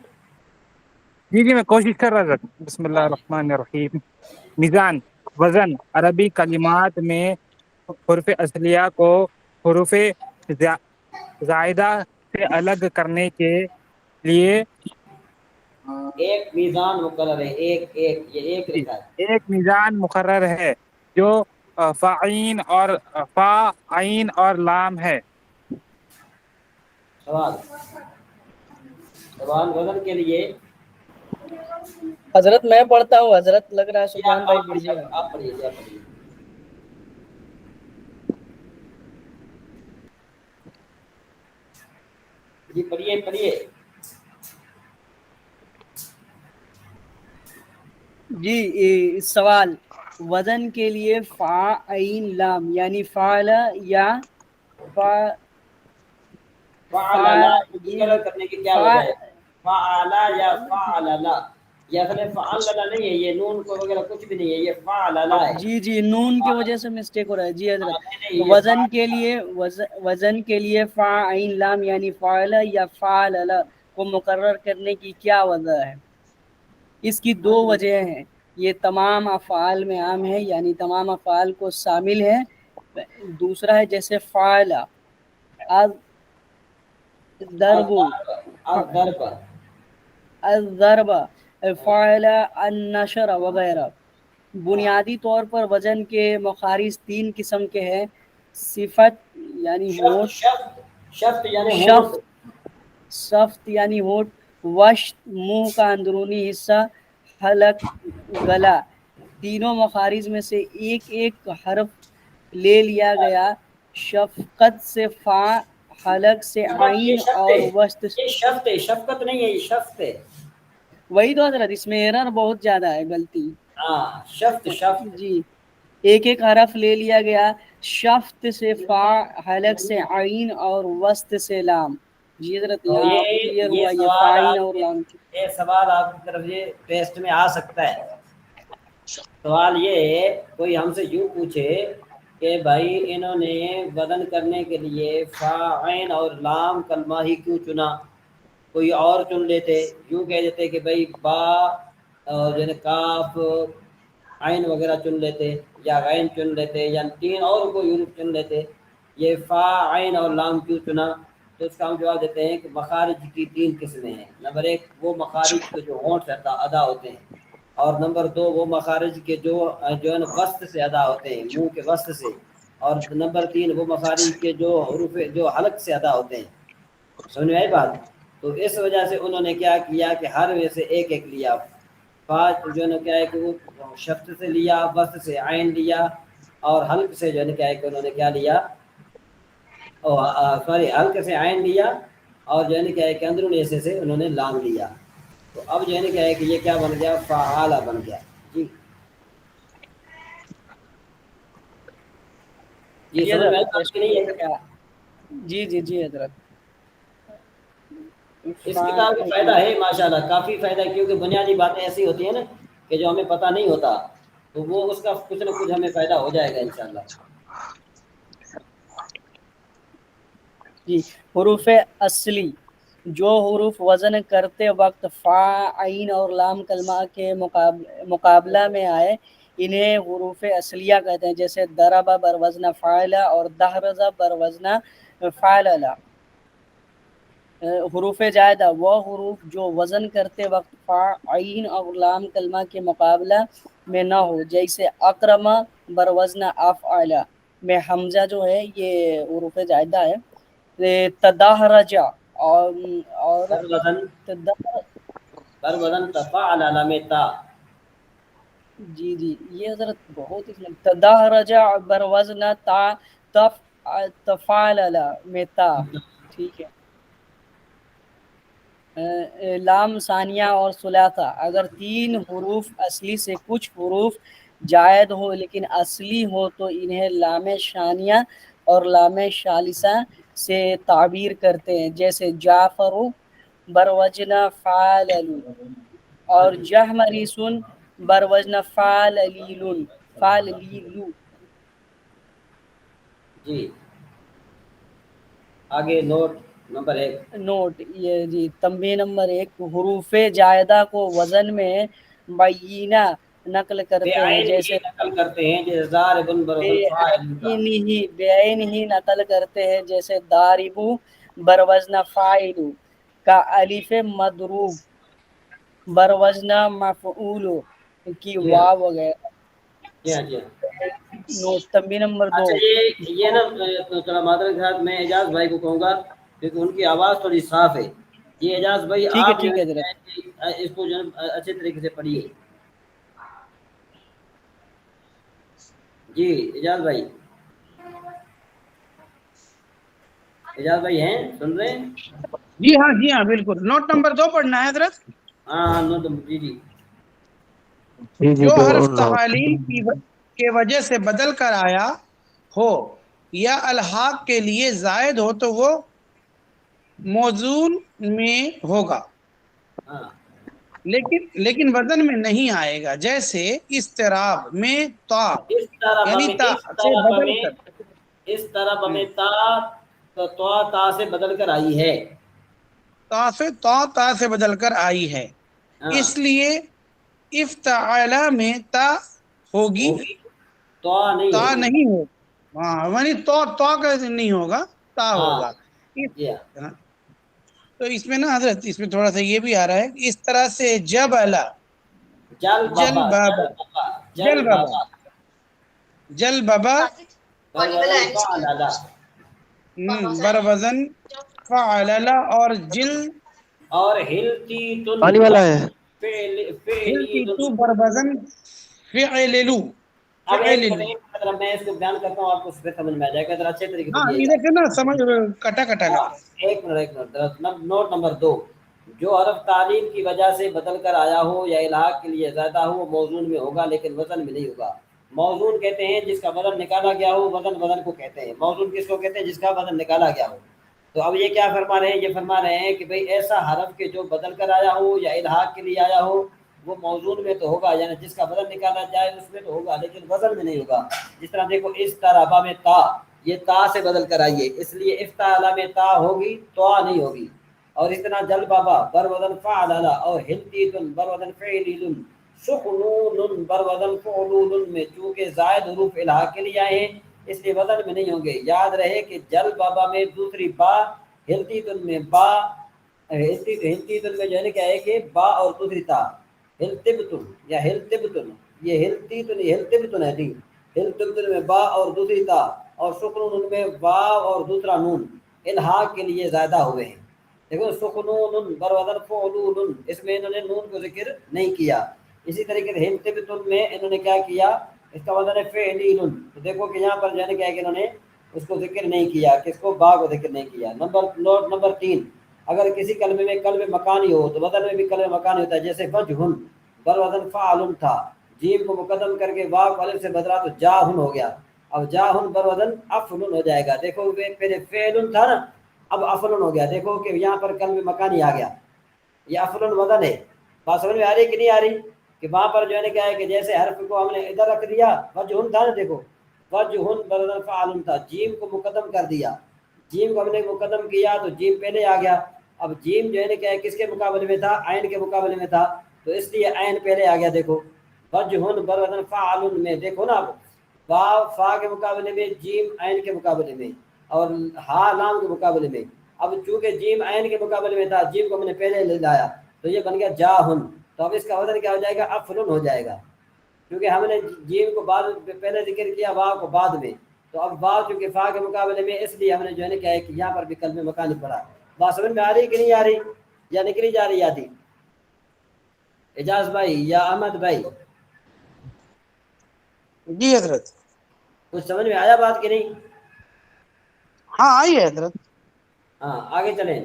جی جی میں کوشش کر رہا تھا۔ بسم اللہ ہاں جی الرحمن الرحیم۔ میزان، وزن، عربی کلمات میں حروف اصلیہ کو حروف زائدہ سے الگ کرنے کے لیے ایک میزان مقرر ہے، ایک یہ ایک لکھا ہے۔ ایک میزان مقرر ہے جو فا عین اور لام ہے۔ سوال وزن کے لیے حضرت میں پڑھتا ہوں، حضرت لگ رہا ہے جی سفیان بھائی آپ پڑھیے گا۔ آپ پڑھیے جی، آپ پڑھیے۔ جی پڑھیے پڑھیے۔ جی سوال، وزن کے لیے فا عین لام یعنی فعل یا فعللا مقرر کرنے کی کیا وجہ ہے؟ فعلا یا فعللا، یہ اصل میں فعللا نہیں ہے، یہ نون کو وغیرہ کچھ بھی نہیں ہے، یہ فعللا ہے۔ جی جی نون کی وجہ سے مسٹیک ہو رہا ہے جی حضرت۔ نہیں یہ وزن کے لیے فا عین لام یعنی فعل یا فعل کو مقرر کرنے کی کیا وجہ ہے؟ اس کی دو وجہ ہیں، یہ تمام افعال میں عام ہے، یعنی تمام افعال کو شامل ہے۔ دوسرا ہے جیسے فعل، الضرب، الضرب، فعل، النشر وغیرہ۔ بنیادی طور پر وزن کے مخارج 3 قسم کے ہیں، صفت یعنی ہونٹ، شفت یعنی ہونٹ، شفت یعنی ہونٹ، وشت منہ کا اندرونی حصہ، حلق گلا۔ تینوں مخارج میں سے ایک ایک حرف لے لیا گیا، شفقت سے فا، حلق سے یہ عین شفت اور ہے، وسط۔ یہ شفت ہے، شفقت نہیں ہے، یہ شفت ہے۔ وہی تو حضرت، اس میں ایرر بہت زیادہ ہے، غلطی۔ ہاں شفت جی ایک ایک حرف لے لیا گیا، شفت سے فا، حلق سے عین اور وسط سے لام. جی حضرت تو یہاں آپ کو کلیئر یہ ہوا یہ سوال فاعین آپ اور لام کی. یہ سوال آپ کی طرف یہ ٹیسٹ میں آ سکتا ہے. سوال یہ ہے، کوئی ہم سے یوں پوچھے کہ بھائی انہوں نے وزن کرنے کے لیے فا عین اور لام کلمہ ہی کیوں چنا؟ کوئی اور چن لیتے، یوں کہہ دیتے کہ بھائی با اور یعنی کاف عین وغیرہ چن لیتے، یا غین چن لیتے، یا تین اور کوئی حروف چن لیتے. یہ فا عین اور لام کیوں چنا؟ تو اس کا ہم جواب دیتے ہیں کہ مخارج کی تین قسمیں ہیں. نمبر ایک وہ مخارج کے جو ہونٹ سے ادا ہوتے ہیں، اور نمبر دو وہ مخارج کے جو ہے نا وسط سے ادا ہوتے ہیں، منہ کے وسط سے، اور نمبر تین وہ مخارج کے جو حروف جو حلق سے ادا ہوتے ہیں. سمجھ میں آئی بات؟ تو اس وجہ سے انہوں نے کیا کیا کہ ہر میں سے ایک ایک لیا. فا جو ہے نا کیا ہے کہ وہ شفت سے لیا، وسط سے عین لیا، اور حلق سے جو ہے نا کیا ہے کہ انہوں نے کیا لیا، سوری حلق سے عین لیا، اور جو ہے نا کیا ہے کہ اندرونی حصے سے انہوں نے لام لیا. تو اب جو ہے نا کیا ہے کہ یہ کیا بن گیا، فعالہ بن گیا. جی جی سمجھ میں حضرت آئی بات کہ نہیں ہے؟ جی جی جی حضرت. اس کتاب کا فائدہ ہے ماشاءاللہ، کافی فائدہ ہے، کیونکہ بنیادی باتیں ایسی ہوتی ہیں نا کہ جو ہمیں پتہ نہیں ہوتا، تو وہ اس کا کچھ نہ کچھ ہمیں فائدہ ہو جائے گا انشاءاللہ. جی حروف اصلی جو حروف وزن کرتے وقت فا، عین اور لام کلمہ کے مقابلہ میں آئے انہیں حروف اصلیہ کہتے ہیں. جیسے ضرب بر وزن فاعل اور دحرج بر وزن فعلل. حروف جائدہ وہ حروف جو وزن کرتے وقت فا، عین اور لام کلمہ کے مقابلہ میں نہ ہو. جیسے اکرم بر وزن افعل میں حمزہ جو ہے یہ حروف جائدہ ہے. تدحرج اور بر وزن تفعل علامہ تا. جی جی یہ حضرت بہت ہی تدحرج بر وزن تا تفعل میں تا. ٹھیک ہے. لام ثانیہ اور ثلاثہ اگر تین حروف اصلی سے کچھ حروف جائد ہو لیکن اصلی ہو تو انہیں لام ثانیہ اور لام ثالثہ سے تعبیر کرتے ہیں. جیسے جعفر بر وزن فعلل اور جہمریس بر وزن فعللیل. جی آگے نوٹ نمبر 1. نوٹ یہ جی تنبیہ نمبر 1 حروف جائدہ کو وزن میں بینہ نقل کرتے ہیں. جیسے نقل کرتے ہیں جیسے ضارب بر وزن فاعل کا. بعین ہی نقل کرتے ہیں جیسے ضارب بر وزن فاعل کا. الف مضروب بر وزن مفعول کی جی ہاں واو وغیرہ. جی ہاں جی ہاں. نوٹ تنبیہ نمبر 2. اچھا یہ نا تھوڑا معذرت کے ساتھ میں اعجاز بھائی کو کہوں گا کیونکہ ان کی آواز تھوڑی صاف ہے. یہ اعجاز بھائی آپ جو ٹھیک ہے حضرت. ہے اس کو جو اچھے طریقے سے پڑھیے. جی اعجاز بھائی، اعجاز بھائی ہیں سن رہے ہیں؟ جی ہاں بالکل. نوٹ نمبر 2 پڑھنا ہے حضرت. ہاں جی جی. جو حرف تعلیل کی وجہ سے بدل کر آیا ہو یا الحاق کے لیے زائد ہو تو وہ موزون میں ہوگا ہاں لیکن وزن میں نہیں آئے گا. جیسے اضطراب میں تا یعنی تا سے بدل کر اس طرح بمیں تا سے بدل کر آئی ہے. تا سے بدل کر آئی ہے. ہاں اس لیے افتعال میں تا ہوگی، تا نہیں ہوگا. ہاں یعنی تو کا نہیں ہوگا، تا ہاں ہوگا. جی ہاں. تو اس میں نا حضرت اس میں تھوڑا سا یہ بھی آ رہا ہے اس طرح سے جب الا جل بابا جل بابا بر وزن فعلل اور جل اور ہلتی تن پانی والا ہے. ہلتی تو بر وزن فعللو. اب ایک منٹ میں اس کو بیان کرتا ہوں، آپ کو اس پہ سمجھ میں آ جائے گا. ذرا اچھے طریقے سے ہاں سمجھیے گا. ادھر سے نا سمجھ کٹا کٹا لگا. ایک منٹ. نوٹ نمبر 2 جو حرف تعلیم کی وجہ سے بدل کر آیا ہو یا الحاق کے لیے زیادہ ہو وہ موزون میں ہوگا لیکن وزن میں نہیں ہوگا. موزون کہتے ہیں جس کا وزن نکالا گیا ہو، وزن کو کہتے ہیں، موزون کس کو کہتے ہیں؟ جس کا وزن نکالا گیا ہو۔ تو اب یہ کیا فرما رہے ہیں؟ یہ فرما رہے ہیں کہ بھئی ایسا حرف کے جو بدل کر آیا ہو یا الحاق کے لیے آیا ہو وہ موزون میں تو ہوگا، یعنی جس کا وزن نکالا جائے اس میں تو ہوگا، لیکن وزن میں نہیں ہوگا۔ جس طرح دیکھو استرابا میں تا، یہ تا سے بدل کر آئیے، اس لیے افتعلا میں تا ہوگی، تو نہیں ہوگی۔ اور اس طرح جل بابا بر وزن فعللا، اور ہلتیتن بر وزن فعلیلن، سخنون بر وزن فعلولن میں چونکہ زائد حروف الحاق کے لیے آئے ہیں اس لیے وزن میں نہیں ہوں گے۔ یاد رہے کہ جل بابا میں دوسری با، ہلتیتن میں با، ہلتیتن میں جو ہے نا کیا ہے کہ با اور دوسری تا، ہلتبتن یا ہلتبتن، یہ ہلتبتن ہے جی، ہلتبتن میں با اور دوسری تا، اور سکون میں با اور دوسرا نون الحاق کے لیے زیادہ ہوئے ہیں۔ دیکھو سکون بر وزن فعلول، اس میں انہوں نے نون کو ذکر نہیں کیا۔ اسی طریقے سے ہلتبتن میں انہوں نے کیا کیا؟ اس کا وزن ہے فعلیل، تو دیکھو کہ یہاں پر جو ہے نا کیا کہ انہوں نے اس کو ذکر نہیں کیا، کس کو؟ با کو ذکر نہیں کیا۔ نمبر 3، اگر کسی کلمے میں قلب مکانی ہو تو وزن میں بھی قلب مکانی ہوتا ہے، جیسے وجہن بر وزن فعل تھا، جیم کو مقدم کر کے واو کو الف سے بدلا تو جاہن ہو گیا، اب جاہن بر وزن افلن ہو جائے گا۔ دیکھو پہلے فعل تھا نا، اب افلن ہو گیا، دیکھو کہ یہاں پر قلب مکانی آ گیا، یہ افلن وزن ہے۔ بات سمجھ میں آ رہی کہ نہیں آ رہی؟ کہ وہاں پر جو ہے نا کیا ہے کہ جیسے حرف کو ہم نے ادھر رکھ دیا، وجہن تھا نا، دیکھو وجہن بر وزن فعل تھا، جیم کو مقدم کر دیا، جیم کو ہم نے مقدم کیا تو جیم پہلے آ گیا، اب جیم جو ہے نا کیا ہے کس کے مقابلے میں تھا؟ عین کے مقابلے میں تھا، تو اس لیے عین پہلے آ گیا۔ دیکھو وجہن بر وزن فعل میں، دیکھو نا اب واو فا کے مقابلے میں، جیم عین کے مقابلے میں، اور ہا لام کے مقابلے میں۔ اب چونکہ جیم عین کے مقابلے میں تھا، جیم کو ہم نے پہلے لے لایا تو یہ بن گیا جاہن، تو اب اس کا وزن کیا ہو جائے گا؟ افلن ہو جائے گا، کیونکہ ہم نے جیم کو بعد پہلے ذکر کیا، واو کو بعد میں، تو اب واو چونکہ فا کے مقابلے میں، اس لیے ہم نے جو ہے نا کیا ہے کہ یہاں پر بھی قلب مکانی پڑا۔ بات سمجھ میں آ رہی کہ نہیں آ رہی، یا نکلی جا رہی آتی؟ اجاز بھائی یا احمد بھائی، جی حضرت، کچھ سمجھ میں آیا بات کہ نہیں؟ ہاں آئی ہے حضرت۔ ہاں آگے چلیں۔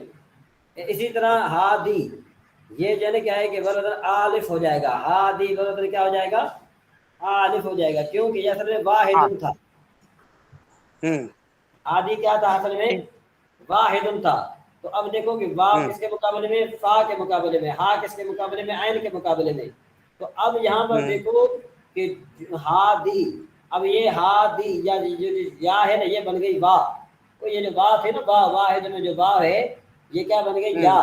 اسی طرح ہادی، یہ جو ہے نا کیا ہے کہ برودن آلف ہو جائے گا، ہادی برودن کیا ہو جائے گا؟ آلف ہو جائے گا، کیونکہ یہ اصل میں واحد تھا۔ ہادی کیا تھا؟ اصل میں واحد تھا۔ تو اب دیکھو کہ واو کس کے مقابلے میں؟ فا کے مقابلے میں، ہا کس کے مقابلے میں؟ عین کے مقابلے میں۔ تو اب یہاں پر دیکھو کہ ہادی، اب یہ ہادی یا ہے نا، یہ بن گئی وا، تو یہ جو وا ہے نا، وا واحد میں جو وا ہے یہ کیا بن گئی؟ یا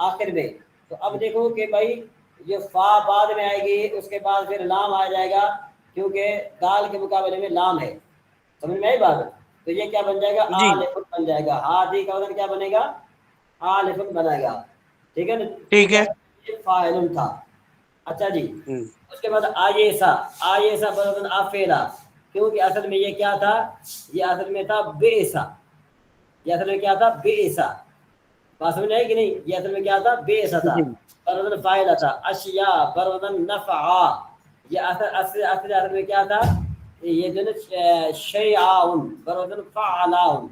آخر میں۔ تو اب دیکھو کہ بھائی یہ فا بعد میں آئے گی، اس کے بعد پھر لام آ جائے گا، کیونکہ دال کے مقابلے میں لام ہے، سمجھ میں آئی بات؟ تو یہ کیا بن جائے گا؟ آلف بن جائے گا، ہادی کا وزن کیا بنے گا؟ آلف بنے گا، ٹھیک ہے نا؟ ٹھیک ہے، فاعل تھا۔ اچھا جی، اس کے بعد آیسا، آیسا برابر افعلا، کیونکہ اصل میں یہ کیا تھا؟ یہ اصل میں تھا بیسا، یہ اصل میں کیا تھا؟ بیسا، بات سمجھ آئی کہ نہیں؟ یہ اصل میں کیا تھا؟ بیسا تھا، برابر فاعل تھا۔ اشیا برابر نفعا، یہ اصل میں کیا تھا؟ یہ جو نا شیعاؤن برابر فعلاؤن،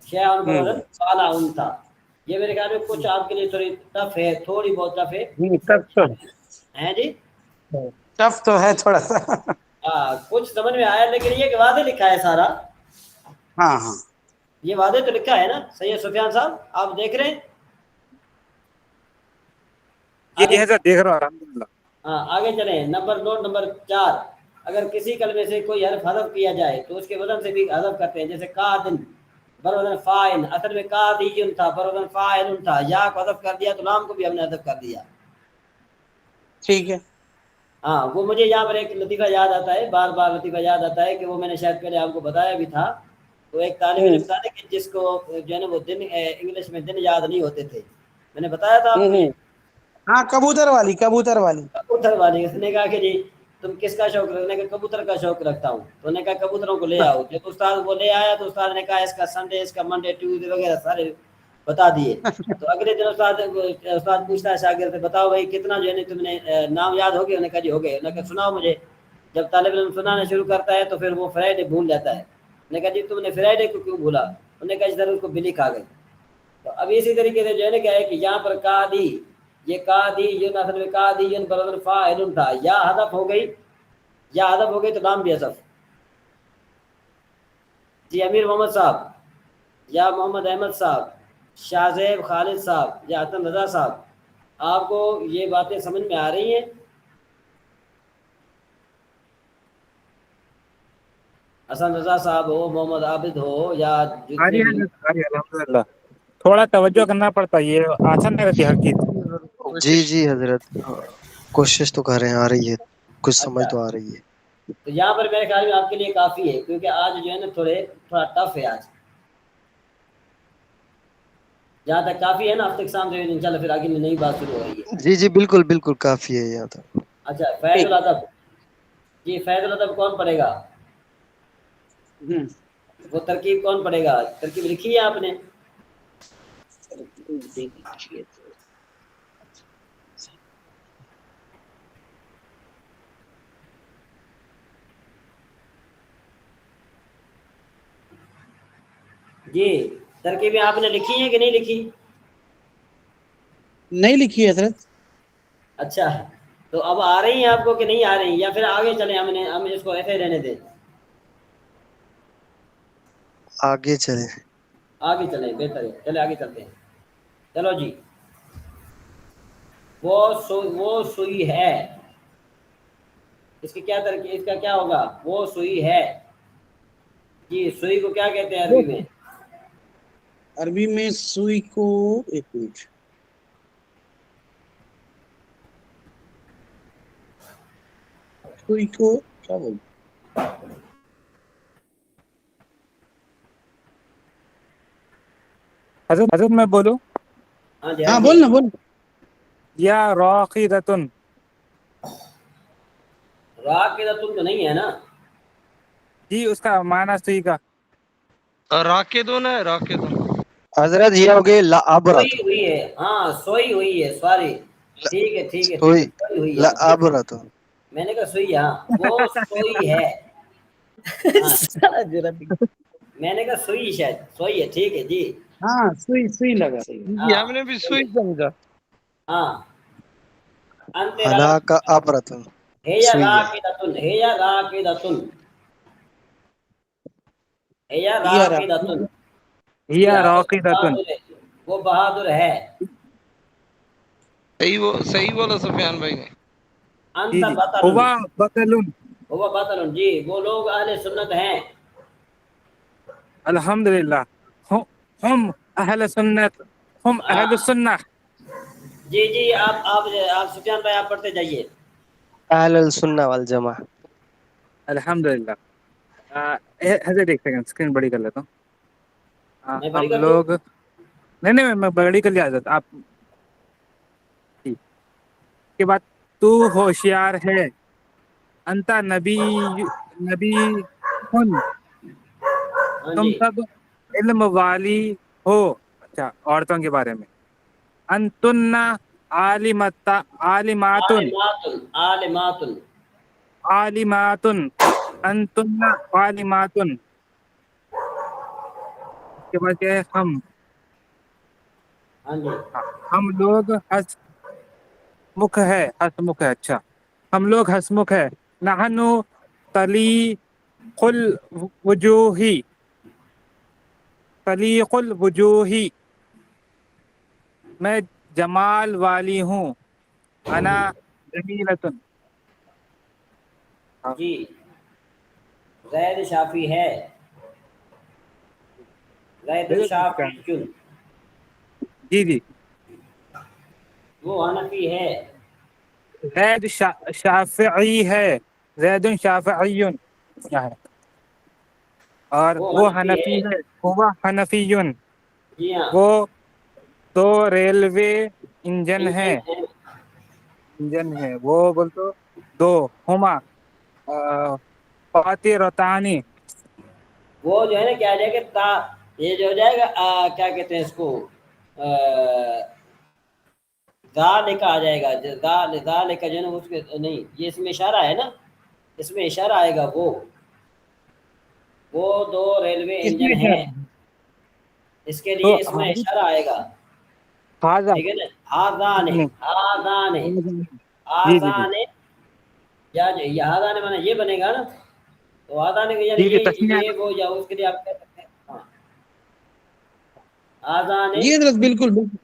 شیعاؤن برابر فعلاؤن تھا۔ یہ میرے خیال میں کچھ آپ کے لیے تھوڑی ٹف ہے، تھوڑی بہت ٹف ہے جی، ٹف تو ہے تھوڑا سا۔ ہاں کچھ سمجھ میں آیا، لیکن یہ کہ واضح لکھا ہے سارا، ہاں ہاں یہ واضح تو لکھا ہے نا؟ سید سفیان صاحب آپ دیکھ رہے ہیں؟ جی حضرت دیکھ رہا ہوں الحمدللہ۔ ہاں آگے چلیں۔ نمبر 4، اگر کسی کلمے سے کوئی حرف حذف کیا جائے تو اس کے وزن سے بھی حذف کرتے ہیں، جیسے قادن بروزن فاعل، اصل میں قادیون تھا، بروزن فاعل تھا، یا کو حذف کر دیا تو لام کو بھی ہم نے حذف کر دیا، ٹھیک ہے۔ ہاں وہ مجھے یہاں پر ایک لطیفہ یاد آتا ہے، بار بار لطیفہ یاد آتا ہے، کہ وہ میں نے شاید پہلے آپ کو بتایا بھی تھا۔ تو ایک طالب علم تھا کہ جس کو جو ہے نا وہ دن انگلش میں دن یاد نہیں ہوتے تھے، میں نے بتایا تھا آپ کو، ہاں کبوتر والی کبوتر والی۔ اس نے کہا کہ جی تم کس کا شوق رکھنے کا؟ کبوتر کا شوق رکھتا ہوں۔ تو نے کہا کبوتروں کو لے آؤ، جب استاد وہ لے آیا تو استاد نے کہا اس کا سنڈے، اس کا منڈے، ٹیوزڈے وغیرہ سارے بتا دیے۔ تو اگلے دن استاد پوچھتا ہے شاگرد سے، بتاؤ بھائی کتنا جو ہے تم نے نام یاد ہو گئے؟ انہوں نے کہا جی ہو گئے۔ انہوں نے کہا سناؤ مجھے۔ جب طالب علم سنانا شروع کرتا ہے تو پھر وہ فرائیڈے بھول جاتا ہے۔ انہوں نے کہا جی تم نے فرائیڈے کو کیوں بھولا؟ انہوں نے کہا اس طرح اس کو بلی کھا گئی۔ تو اب اسی طریقے سے جو ہے نا کیا ہے کہ یہاں پر قادی، یہ قادی اصل میں قادی برابر فاعل تھا، یا حذف ہو گئی یا ادب ہو گئی تو نام بھی حذف. جی امیر محمد صاحب یا محمد احمد صاحب، شاہ زیب خالد صاحب یا حتم رضا صاحب، آپ کو یہ باتیں سمجھ میں آ رہی ہیں؟ حسن رضا صاحب ہو، محمد عابد ہو یا جتنے بھی. الحمدللہ تھوڑا توجہ کرنا پڑتا ہے، یہ آسان نہیں رہتی ہر چیز. جی جی حضرت، کوشش تو کر رہے ہیں، آ رہی ہے، کچھ سمجھ اچھا، تو آ رہی ہے. تو یہاں پر میرے خیال میں آپ کے لیے کافی ہے، کیونکہ آج جو ہے نا تھوڑا ٹف ہے آج. جہاں تک کافی ہے نا، ہفتے کے سامنے انشاءاللہ پھر آگے میں نئی بات شروع ہو رہی ہے. جی جی بالکل بالکل کافی ہے یہاں تک. اچھا فیض الادب، جی فیض الادب کون پڑھے گا؟ وہ ترکیب کون پڑھے گا؟ ترکیب لکھی ہے آپ نے؟ جی ترکیبیں آپ نے لکھی ہیں کہ نہیں لکھی؟ نہیں لکھی حضرت. اچھا، تو اب آ رہی ہیں آپ کو کہ نہیں آ رہی، یا پھر آگے چلیں، ہم اس کو ایسے رہنے دیں؟ آگے چلیں. آگے چلیں، بہتر ہے، چلے آگے چلتے ہیں. چلو جی، وہ سوئی ہے، اس کی کیا ترکیب، اس کا کیا ہوگا؟ وہ سوئی ہے. جی سوئی کو کیا کہتے ہیں عربی میں؟ عربی میں سوئی کو، ایک منٹ، سوئی کو کیا بولتے؟ حضرت میں بولوں؟ ہاں جی ہاں ہاں جی. بولنا بول. یا راقدتن. راقدۃ تو نہیں ہے نا؟ جی اس کا معنی صحیح کا راکدون ہے، راکدون. حضرت یہ ہو گئے لعبرت. سوئی ہوئی ہے، ہاں سوئی ہوئی ہے، سوری. ٹھیک ہے ٹھیک ہے ٹھیک ہے، سوئی سوئی ہوئی ہے. لعبرت. میں نے کہا سوئی، ہاں وہ سوئی ہے. ہاں میں نے کہا سوئی، شاید سوئی ہے. ٹھیک ہے جی. ہاں سوئی سوئی لگا. جی ہاں ہم نے بھی سوئی سمجھا. ہاں. انت ہنا کا ابرت. ہے یا سوئی ہے. راقدۃ، ہے یا راقدۃ، ہے یا یا راقدۃ. جی یا ہاں، راقدتن. وہ بہادر ہے. صحیح بولا سفیان بھائی نے. جی انت جی بطل، ہوا بطلن. وہ بطل، جی وہ لوگ اہل سنت ہیں. الحمدللہ ہم اہل سنت، ہم ہاں اہل السنہ. جی جی، آپ سفیان بھائی آپ پڑھتے جائیے. اہل السنہ والجماع. الحمدللہ. حضرت ایک سیکنڈ اسکرین بڑی کر لیتا ہوں. میں بڑی ہم کر دوں؟ لوگ نہیں میں بڑی کر لیا حضرت آپ. ٹھیک کے بعد تو ہوشیار ہے، انتا نبی ہن، ہاں تم جی. سب علم والی ہو. اچھا عورتوں کے بارے میں، انتن عالماتن، عالمات. عالماتن، انتن عالماتن. اس کے بعد کیا ہے؟ ہاں جی. ہم لوگ ہسمکھ ہے، ہسمکھ ہے. اچھا ہم لوگ ہسمکھ ہے. نحنو طلیق الوجوہی، طلیق الوجوہی، میں جمال والی ہوں. انا جمیلۃ. جی غیر شافی ہے، غیر شافی. جی جی وہ حنفی ہے. زید شافعی ہے، زید شافعی کیا ہے؟ اور وہ حنفی ہے، وہ حنفیون. جی ہاں. وہ دو ریلوے انجن ہے وہ بول تو دو ہما فاترتانی. وہ جو ہے نا کیا جائے گا، یہ جو ہو جائے گا کیا کہتے ہیں اس کو، ذالک آ جائے گا. ذالک جو ہے نا اس کے نہیں، یہ اس میں اشارہ ہے نا، اس میں اشارہ آئے گا. وہ دو ریلوے کس انجن میں ہیں، اشارہ؟ اس کے تو لیے اس میں اشارہ آئے گا. حاضر. ٹھیک ہے نا، آذان، آذان، جی جی جی آذان یہ ہادہ نے مانا یہ بنے گا نا، تو ہادہ نے یعنی جی جی تسمیہ یہ وہ یا اس کے لیے آپ کہہ سکتے ہیں ہاں آذان جی حضرت بالکل بالکل.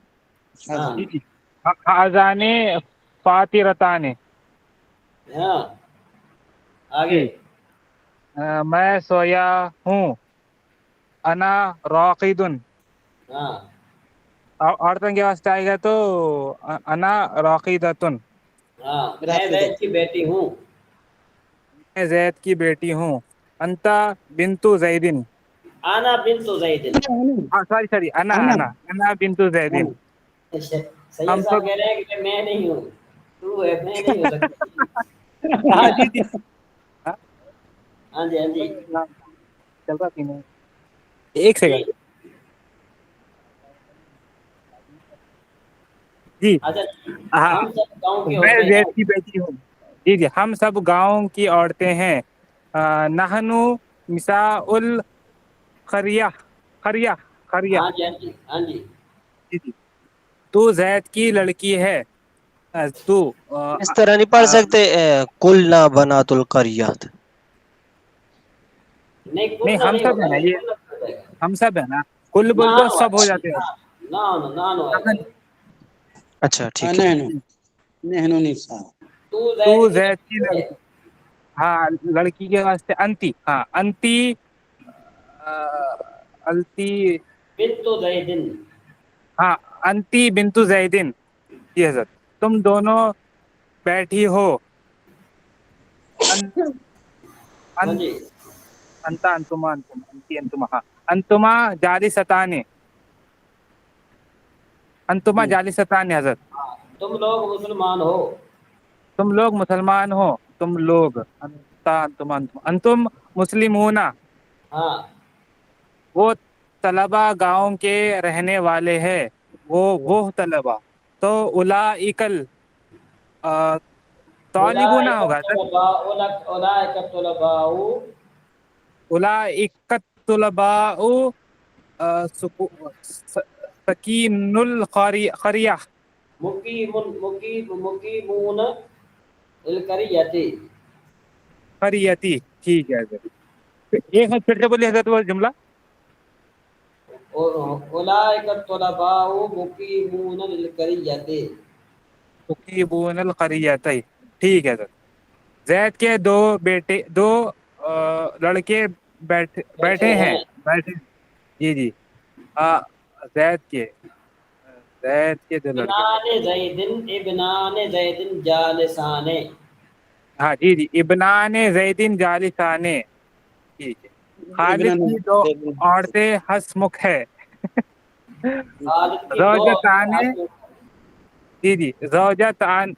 ہاں جی جی اذان فاطرتان. ہاں آگے جی میں سویا ہوں، انا راقدن. ہاں عورتوں کے واسطے آئے گا تو انا راقدتن. ہاں میں راقدہ. زید کی بیٹی ہوں. میں زید کی بیٹی ہوں. انتا بنتو زیدن. آنا بنت زید. سوری انا انا انا انا بنتو زیدن. سید ہم صاحب سب کہہ رہے ہیں کہ میں نہیں ہوں، تو ہے، میں نہیں ہو سکتا. ہاں جی جی ہاں جی ہاں جی چل رہا تھی میں. ایک جی سیکنڈ. جی اچھا ہاں ہم سب گاؤں کے میں ہوتے ہیں. زید کی بیٹی ہوں. جی جی ہم سب گاؤں کی عورتیں ہیں. نحنو نساء القریہ. قریہ قریہ. ہاں جی ہاں جی ہاں جی جی جی تو زید کی لڑکی ہے. تو اس طرح نہیں پڑھ سکتے کلنا بنات القریات. نہیں نہیں کلنا ہم نہیں سب ہوگا، ہے نا نہیں یہ، کلنا ہو جائے گا. ہم سب ہے نا. کل بول تو نہانو سب ہو آئے جاتے ہیں. گا، نہانو آئے گا. اچھا ٹھیک ہے. نحن نحن نساء. تو زید کی زید کی لڑکی ہے. لڑکی. ہاں لڑکی کے واسطے انتی. ہاں انتی التی. بنت زید. ہاں انتی بنتو زیدن. جی حضرت تم دونوں بیٹھی ہو. ہاں جی انتا انتما انتما انتی انتما. ہاں انتما جالستان. انتما جالستان حضرت. تم لوگ مسلمان ہو. تم لوگ مسلمان ہو. تم لوگ انتا انتما انتما انتم مسلمون. ہاں وہ طلبا گاؤں کے رہنے والے ہیں. وہ طلبا تو اولئکل طالبون اولئک ہوگا سر. الطلباء اولئک الطلباء اولئک الطلباء سکین القریہ. مقیمون القریۃ. قریتی. ٹھیک ہے حضرت. ایک منٹ پھر سے بولیے حضرت وہ جملہ. اولئک الطلباء مقیمون القریۃ. مقیمون القریۃ. ٹھیک ہے سر. زید کے دو بیٹے، دو لڑکے بیٹھے ہیں. بیٹھے. جی جی زید کے دو لڑکے ابنان بیٹھے. زید ابنان زید جالسان. ہاں جی جی ابنان زیدن جالسان. ٹھیک ہے. خالد کی دو عورتیں ہسمکھ ہے. خالد کی دو زوجتان. جی جی زوجتان.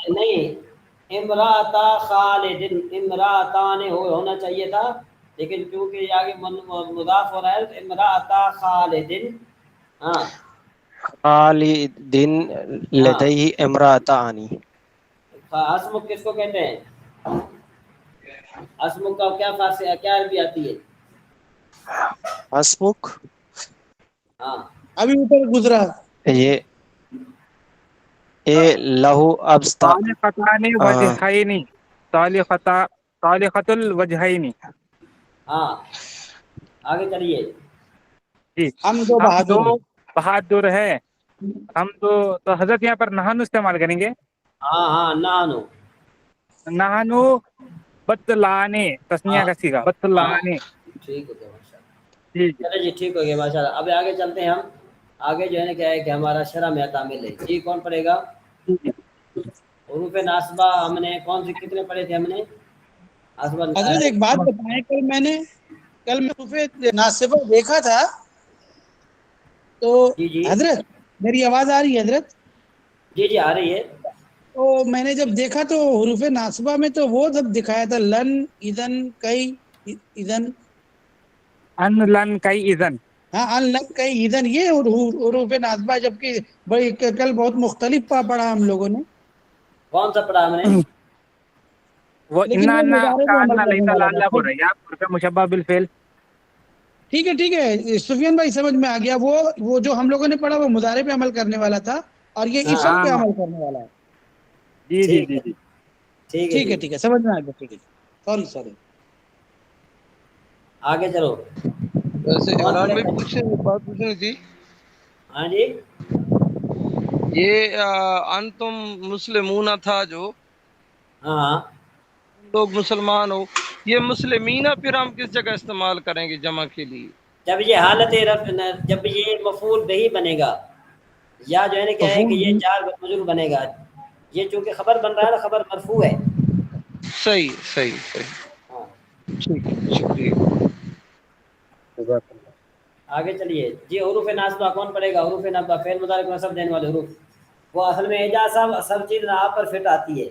نہیں امراتا خالد، امراتان ہونا چاہیے تھا، لیکن کیونکہ یہ آگے مضاف ہو رہا ہے تو امراتا خالد. ہاں خالد ہاں لدیہ امراتان. ہسمکھ کس کو کہتے ہیں؟ ہسمکھ کا کیا فارسی کیا عربی آتی ہے؟ ہسمکھ ہاں ابھی اوپر گزرا. یہ لہو ابستا. طالقتان وجہین. طالقۃ الوجہین. ہاں آگے چلیے. جی ہم دو ہم دو بہادر ہیں. بہادر ہیں. ہم تو حضرت یہاں پر نحن استعمال کریں گے. ہاں ہاں نانو. نحنو بتلانے. تسنیہ ہاں کا صیغہ ہاں بتلانے. ٹھیک ہو گیا ماشاء اللہ. ٹھیک ہے. چلے جی ٹھیک ہو گیا ماشاء اللہ. اب آگے چلتے ہیں ہم. آگے جو ہے نا کیا ہے کہ ہمارا شرح میں تعمیل ہے. جی کون پڑھے گا؟ حروف ناصبہ ہم نے کون سے کتنے پڑھے تھے ہم نے؟ حضرت ایک بات بتائیں، کل میں حروف ناصبہ دیکھا تھا تو جی جی حضرت میری آواز آ رہی ہے حضرت؟ جی جی آ رہی ہے. تو میں نے جب دیکھا تو حروف ناصبہ میں تو وہ سب دکھایا تھا، لن، اذن، کئی، اذن. ان لن کئی اذن. ہاں ان لن کئی اذن یہ حروف ناصبہ، جبکہ بھائی کل بہت مختلف پڑھا ہم لوگوں نے. کون سا پڑھا ہم نے؟ وہ لیکن انا وہ انا مظاہرے کا پہ عمل انا کرنے لیتا والا لالا تھا. بول رہے ہیں آپ. حروف مشبہ بالفعل. ٹھیک ہے سفیان بھائی سمجھ میں آ گیا. وہ جو ہم لوگوں نے پڑھا وہ مضارع پہ عمل کرنے والا تھا، اور یہ ہاں اسم پہ ہاں عمل کرنے والا ہے. جی جی ٹھیک جی ہے. جی ٹھیک ہے ٹھیک ہے سمجھ میں آ گیا. ٹھیک ہے سوری آگے چلو. ویسے کون عمران پڑھے بھائی گا؟ پوچھے ایک بات پوچھنی تھی. ہاں جی. یہ انتم مسلمون تھا جو ہاں لوگ مسلمان ہو، یہ مسلمین پھر ہم کس جگہ استعمال کریں گے جمع کے لیے؟ جب یہ حالت رفع جب یہ مفعول بہی بنے گا یا جو ہے نا کیا ہے کہ مفعول یہ بھی. جار مجرور بنے گا. یہ چونکہ خبر بن رہا ہے نا، خبر مرفوع ہے. صحیح صحیح صحیح. ہاں ٹھیک ہے شکریہ. آگے چلیے جی. حروف ناصبہ کون پڑھے گا؟ حروف ناصبہ فعل مضارع کو نصب دینے والے حروف. وہ اصل میں اعجاز صاحب سب چیز آپ پر فٹ آتی ہے.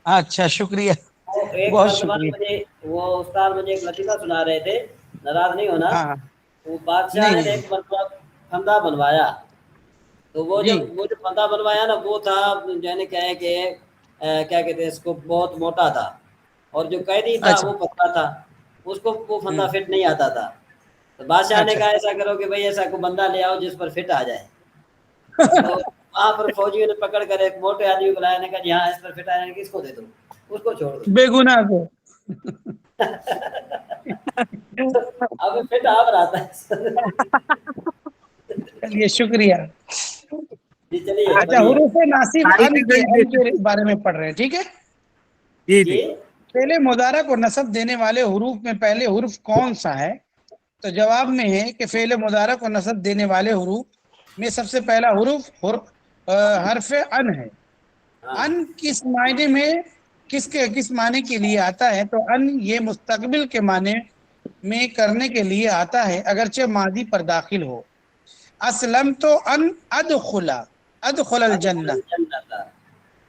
اچھا شکریہ وہ ایک بہت مرتبہ شکریہ. مجھے وہ استاد مجھے ایک لطیفہ سنا رہے تھے، ناراض نہیں ہونا. ہاں وہ بادشاہ نہیں نے نہیں ایک مرتبہ پھندا بنوایا، تو وہ جی جو پھندا بنوایا نا وہ تھا جو ہے نا کیا ہے کہ کیا کہتے ہیں اس کو، بہت موٹا تھا. اور جو قیدی تھا اچھا وہ پتلا تھا، اس کو وہ پھندا فٹ نہیں آتا تھا. تو بادشاہ نے اچھا کہا ایسا کرو کہ بھائی ایسا کوئی بندہ لے آؤ جس پر فٹ آ جائے. تو وہاں پر فوجیوں نے پکڑ کر ایک موٹے آدمی کو بلایا، نے کہا جی ہاں اس پر فٹ آ جائے، کس کو دے دو؟ اس کو چھوڑ دو. بے گناہ کو. اب فٹ آپ رہتا ہے. چلیے شکریہ. جی چلیے اچھا پڑھیے. حروف ناصب ان کے بارے میں پڑھ رہے ہیں. ٹھیک ہے. جی جی جی فعل مضارع کو نصب دینے والے حروف میں پہلے حرف کون سا ہے؟ تو جواب میں ہے کہ فعل مضارع کو نصب دینے والے حروف میں سب سے پہلا حرف ان ہے. ہاں ان کس معنی میں کس معنی کے لیے آتا ہے؟ تو ان یہ مستقبل کے معنی میں کرنے کے لیے آتا ہے اگرچہ ماضی پر داخل ہو. اسلم تو ان ادخل الجنہ جنت.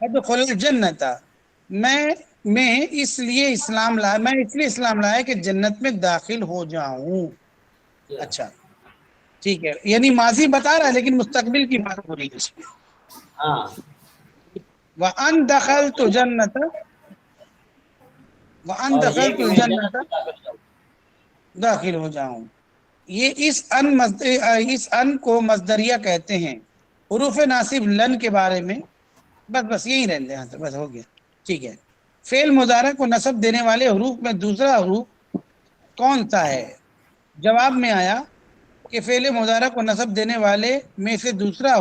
ادخل الجنت. میں اس لیے اسلام لایا کہ جنت میں داخل ہو جاؤں. اچھا ٹھیک ہے، یعنی ماضی بتا رہا ہے لیکن مستقبل کی بات ہو رہی ہے اس میں. ہاں وَأَن دَخَلْتُ جَنَّةَ وَأَن اور یہ دَخَلْتُ کہ میں جنت الْجَنَّةَ میں داخل جاؤں. داخل ہو جاؤں. یہ اس ان کو مصدریہ کہتے ہیں. حروف ناصب لن کے بارے میں بس یہی رہنے دیں. یہاں سے بس ہو گیا. ٹھیک ہے. فعل مضارع کو نصب دینے والے حروف میں دوسرا حروف کون سا ہے؟ جواب میں آیا کہ فعل مضارع کو نصب دینے والے میں سے دوسرا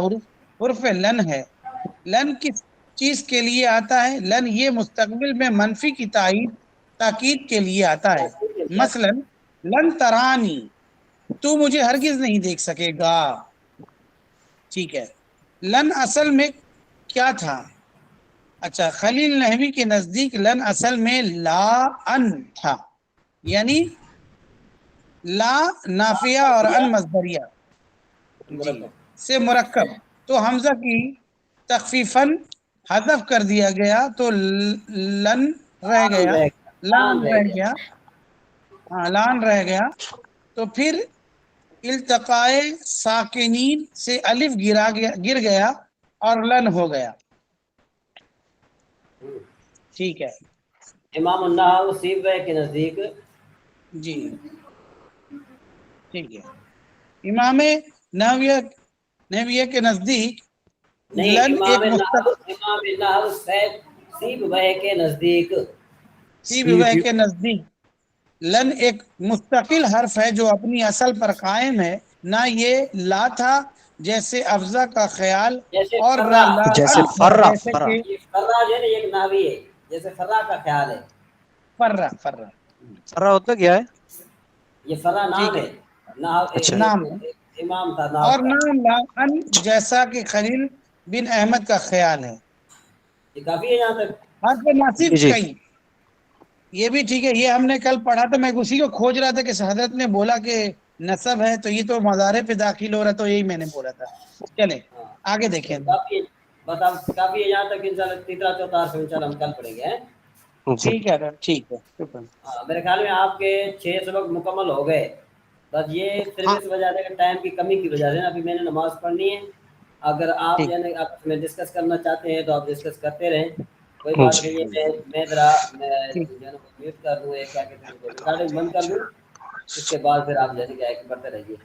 حرف لن ہے. لن کس چیز کے لیے آتا ہے؟ لن یہ مستقبل میں منفی کی تاکید کے لیے آتا ہے. مثلا لن ترانی، تو مجھے ہرگز نہیں دیکھ سکے گا. ٹھیک ہے. لن اصل میں کیا تھا؟ اچھا خلیل نحوی کے نزدیک لن اصل میں لا ان تھا، یعنی لا نافیہ اور ان مصدریہ جی سے مرکب. تو حمزہ کی تخفیفاً حذف کر دیا گیا تو لن رہ لان گیا. رہ گیا. لان لان رہ گیا. ہاں لان رہ گیا. تو پھر التقائے ساکنین سے الف گر گیا اور لن ہو گیا. ٹھیک ہے. امام النحو سیبویہ کے نزدیک جی ٹھیک ہے. امام نحویہ کے نزدیک نہیں، لن ایک امام النحو سیبویہ کے نزدیک کے نزدیک لن ایک مستقل حرف ہے جو اپنی اصل پر قائم ہے، نہ یہ لا تھا جیسے افزا کا خیال جیسے اور نہ فرا. لا جیسے الف ہے فرا جیسے فرا کہ یہ فرا جو ہے نا ایک ناوی ہے، جیسے فرا کا خیال ہے. فرا. فرا ہوتا کیا ہے؟ یہ فرا نام ٹھیک ہے. ہے. نحو اچھا نام ہے. امام تھا نحو اور کا. نہ لا ان جیسا کہ خلیل بن احمد کا خیال ہے. یہ کافی ہے یہاں تک. حرف جی ناصب جی کئی یہ بھی ٹھیک ہے. یہ ہم نے کل پڑھا تھا، میں اسی کو کھوج رہا تھا کہ حضرت نے بولا کہ نصب ہے تو یہ تو مضارع پہ داخل ہو رہا، تو یہی میں نے بولا تھا. چلیں ہاں آگے دیکھیں. کافی ہے. بس آپ کافی ہے یہاں تک. انشاءاللہ تیسرا چوتھا حرف انشاءاللہ ہم کل پڑھیں گے. جی ٹھیک ہے ٹھیک ہے شکریہ. ہاں میرے خیال میں آپ کے 6 سبق مکمل ہو گئے. بس یہ صرف ہاں اس وجہ سے کہ ٹائم کی کمی کی وجہ سے نا ابھی میں نے نماز پڑھنی ہے. اگر آپ ٹھیک. یعنی آپ میں ڈسکس کرنا چاہتے ہیں تو آپ ڈسکس کرتے رہیں، کوئی بات جی نہیں ہے. میں ذرا ٹھیک. جو ہے نا میوٹ کر دوں، کیا کہتے ہیں ریکارڈنگ بند کر دوں، اس کے بعد پھر آپ جیسے کیا ہے کہ پڑھتے رہیے.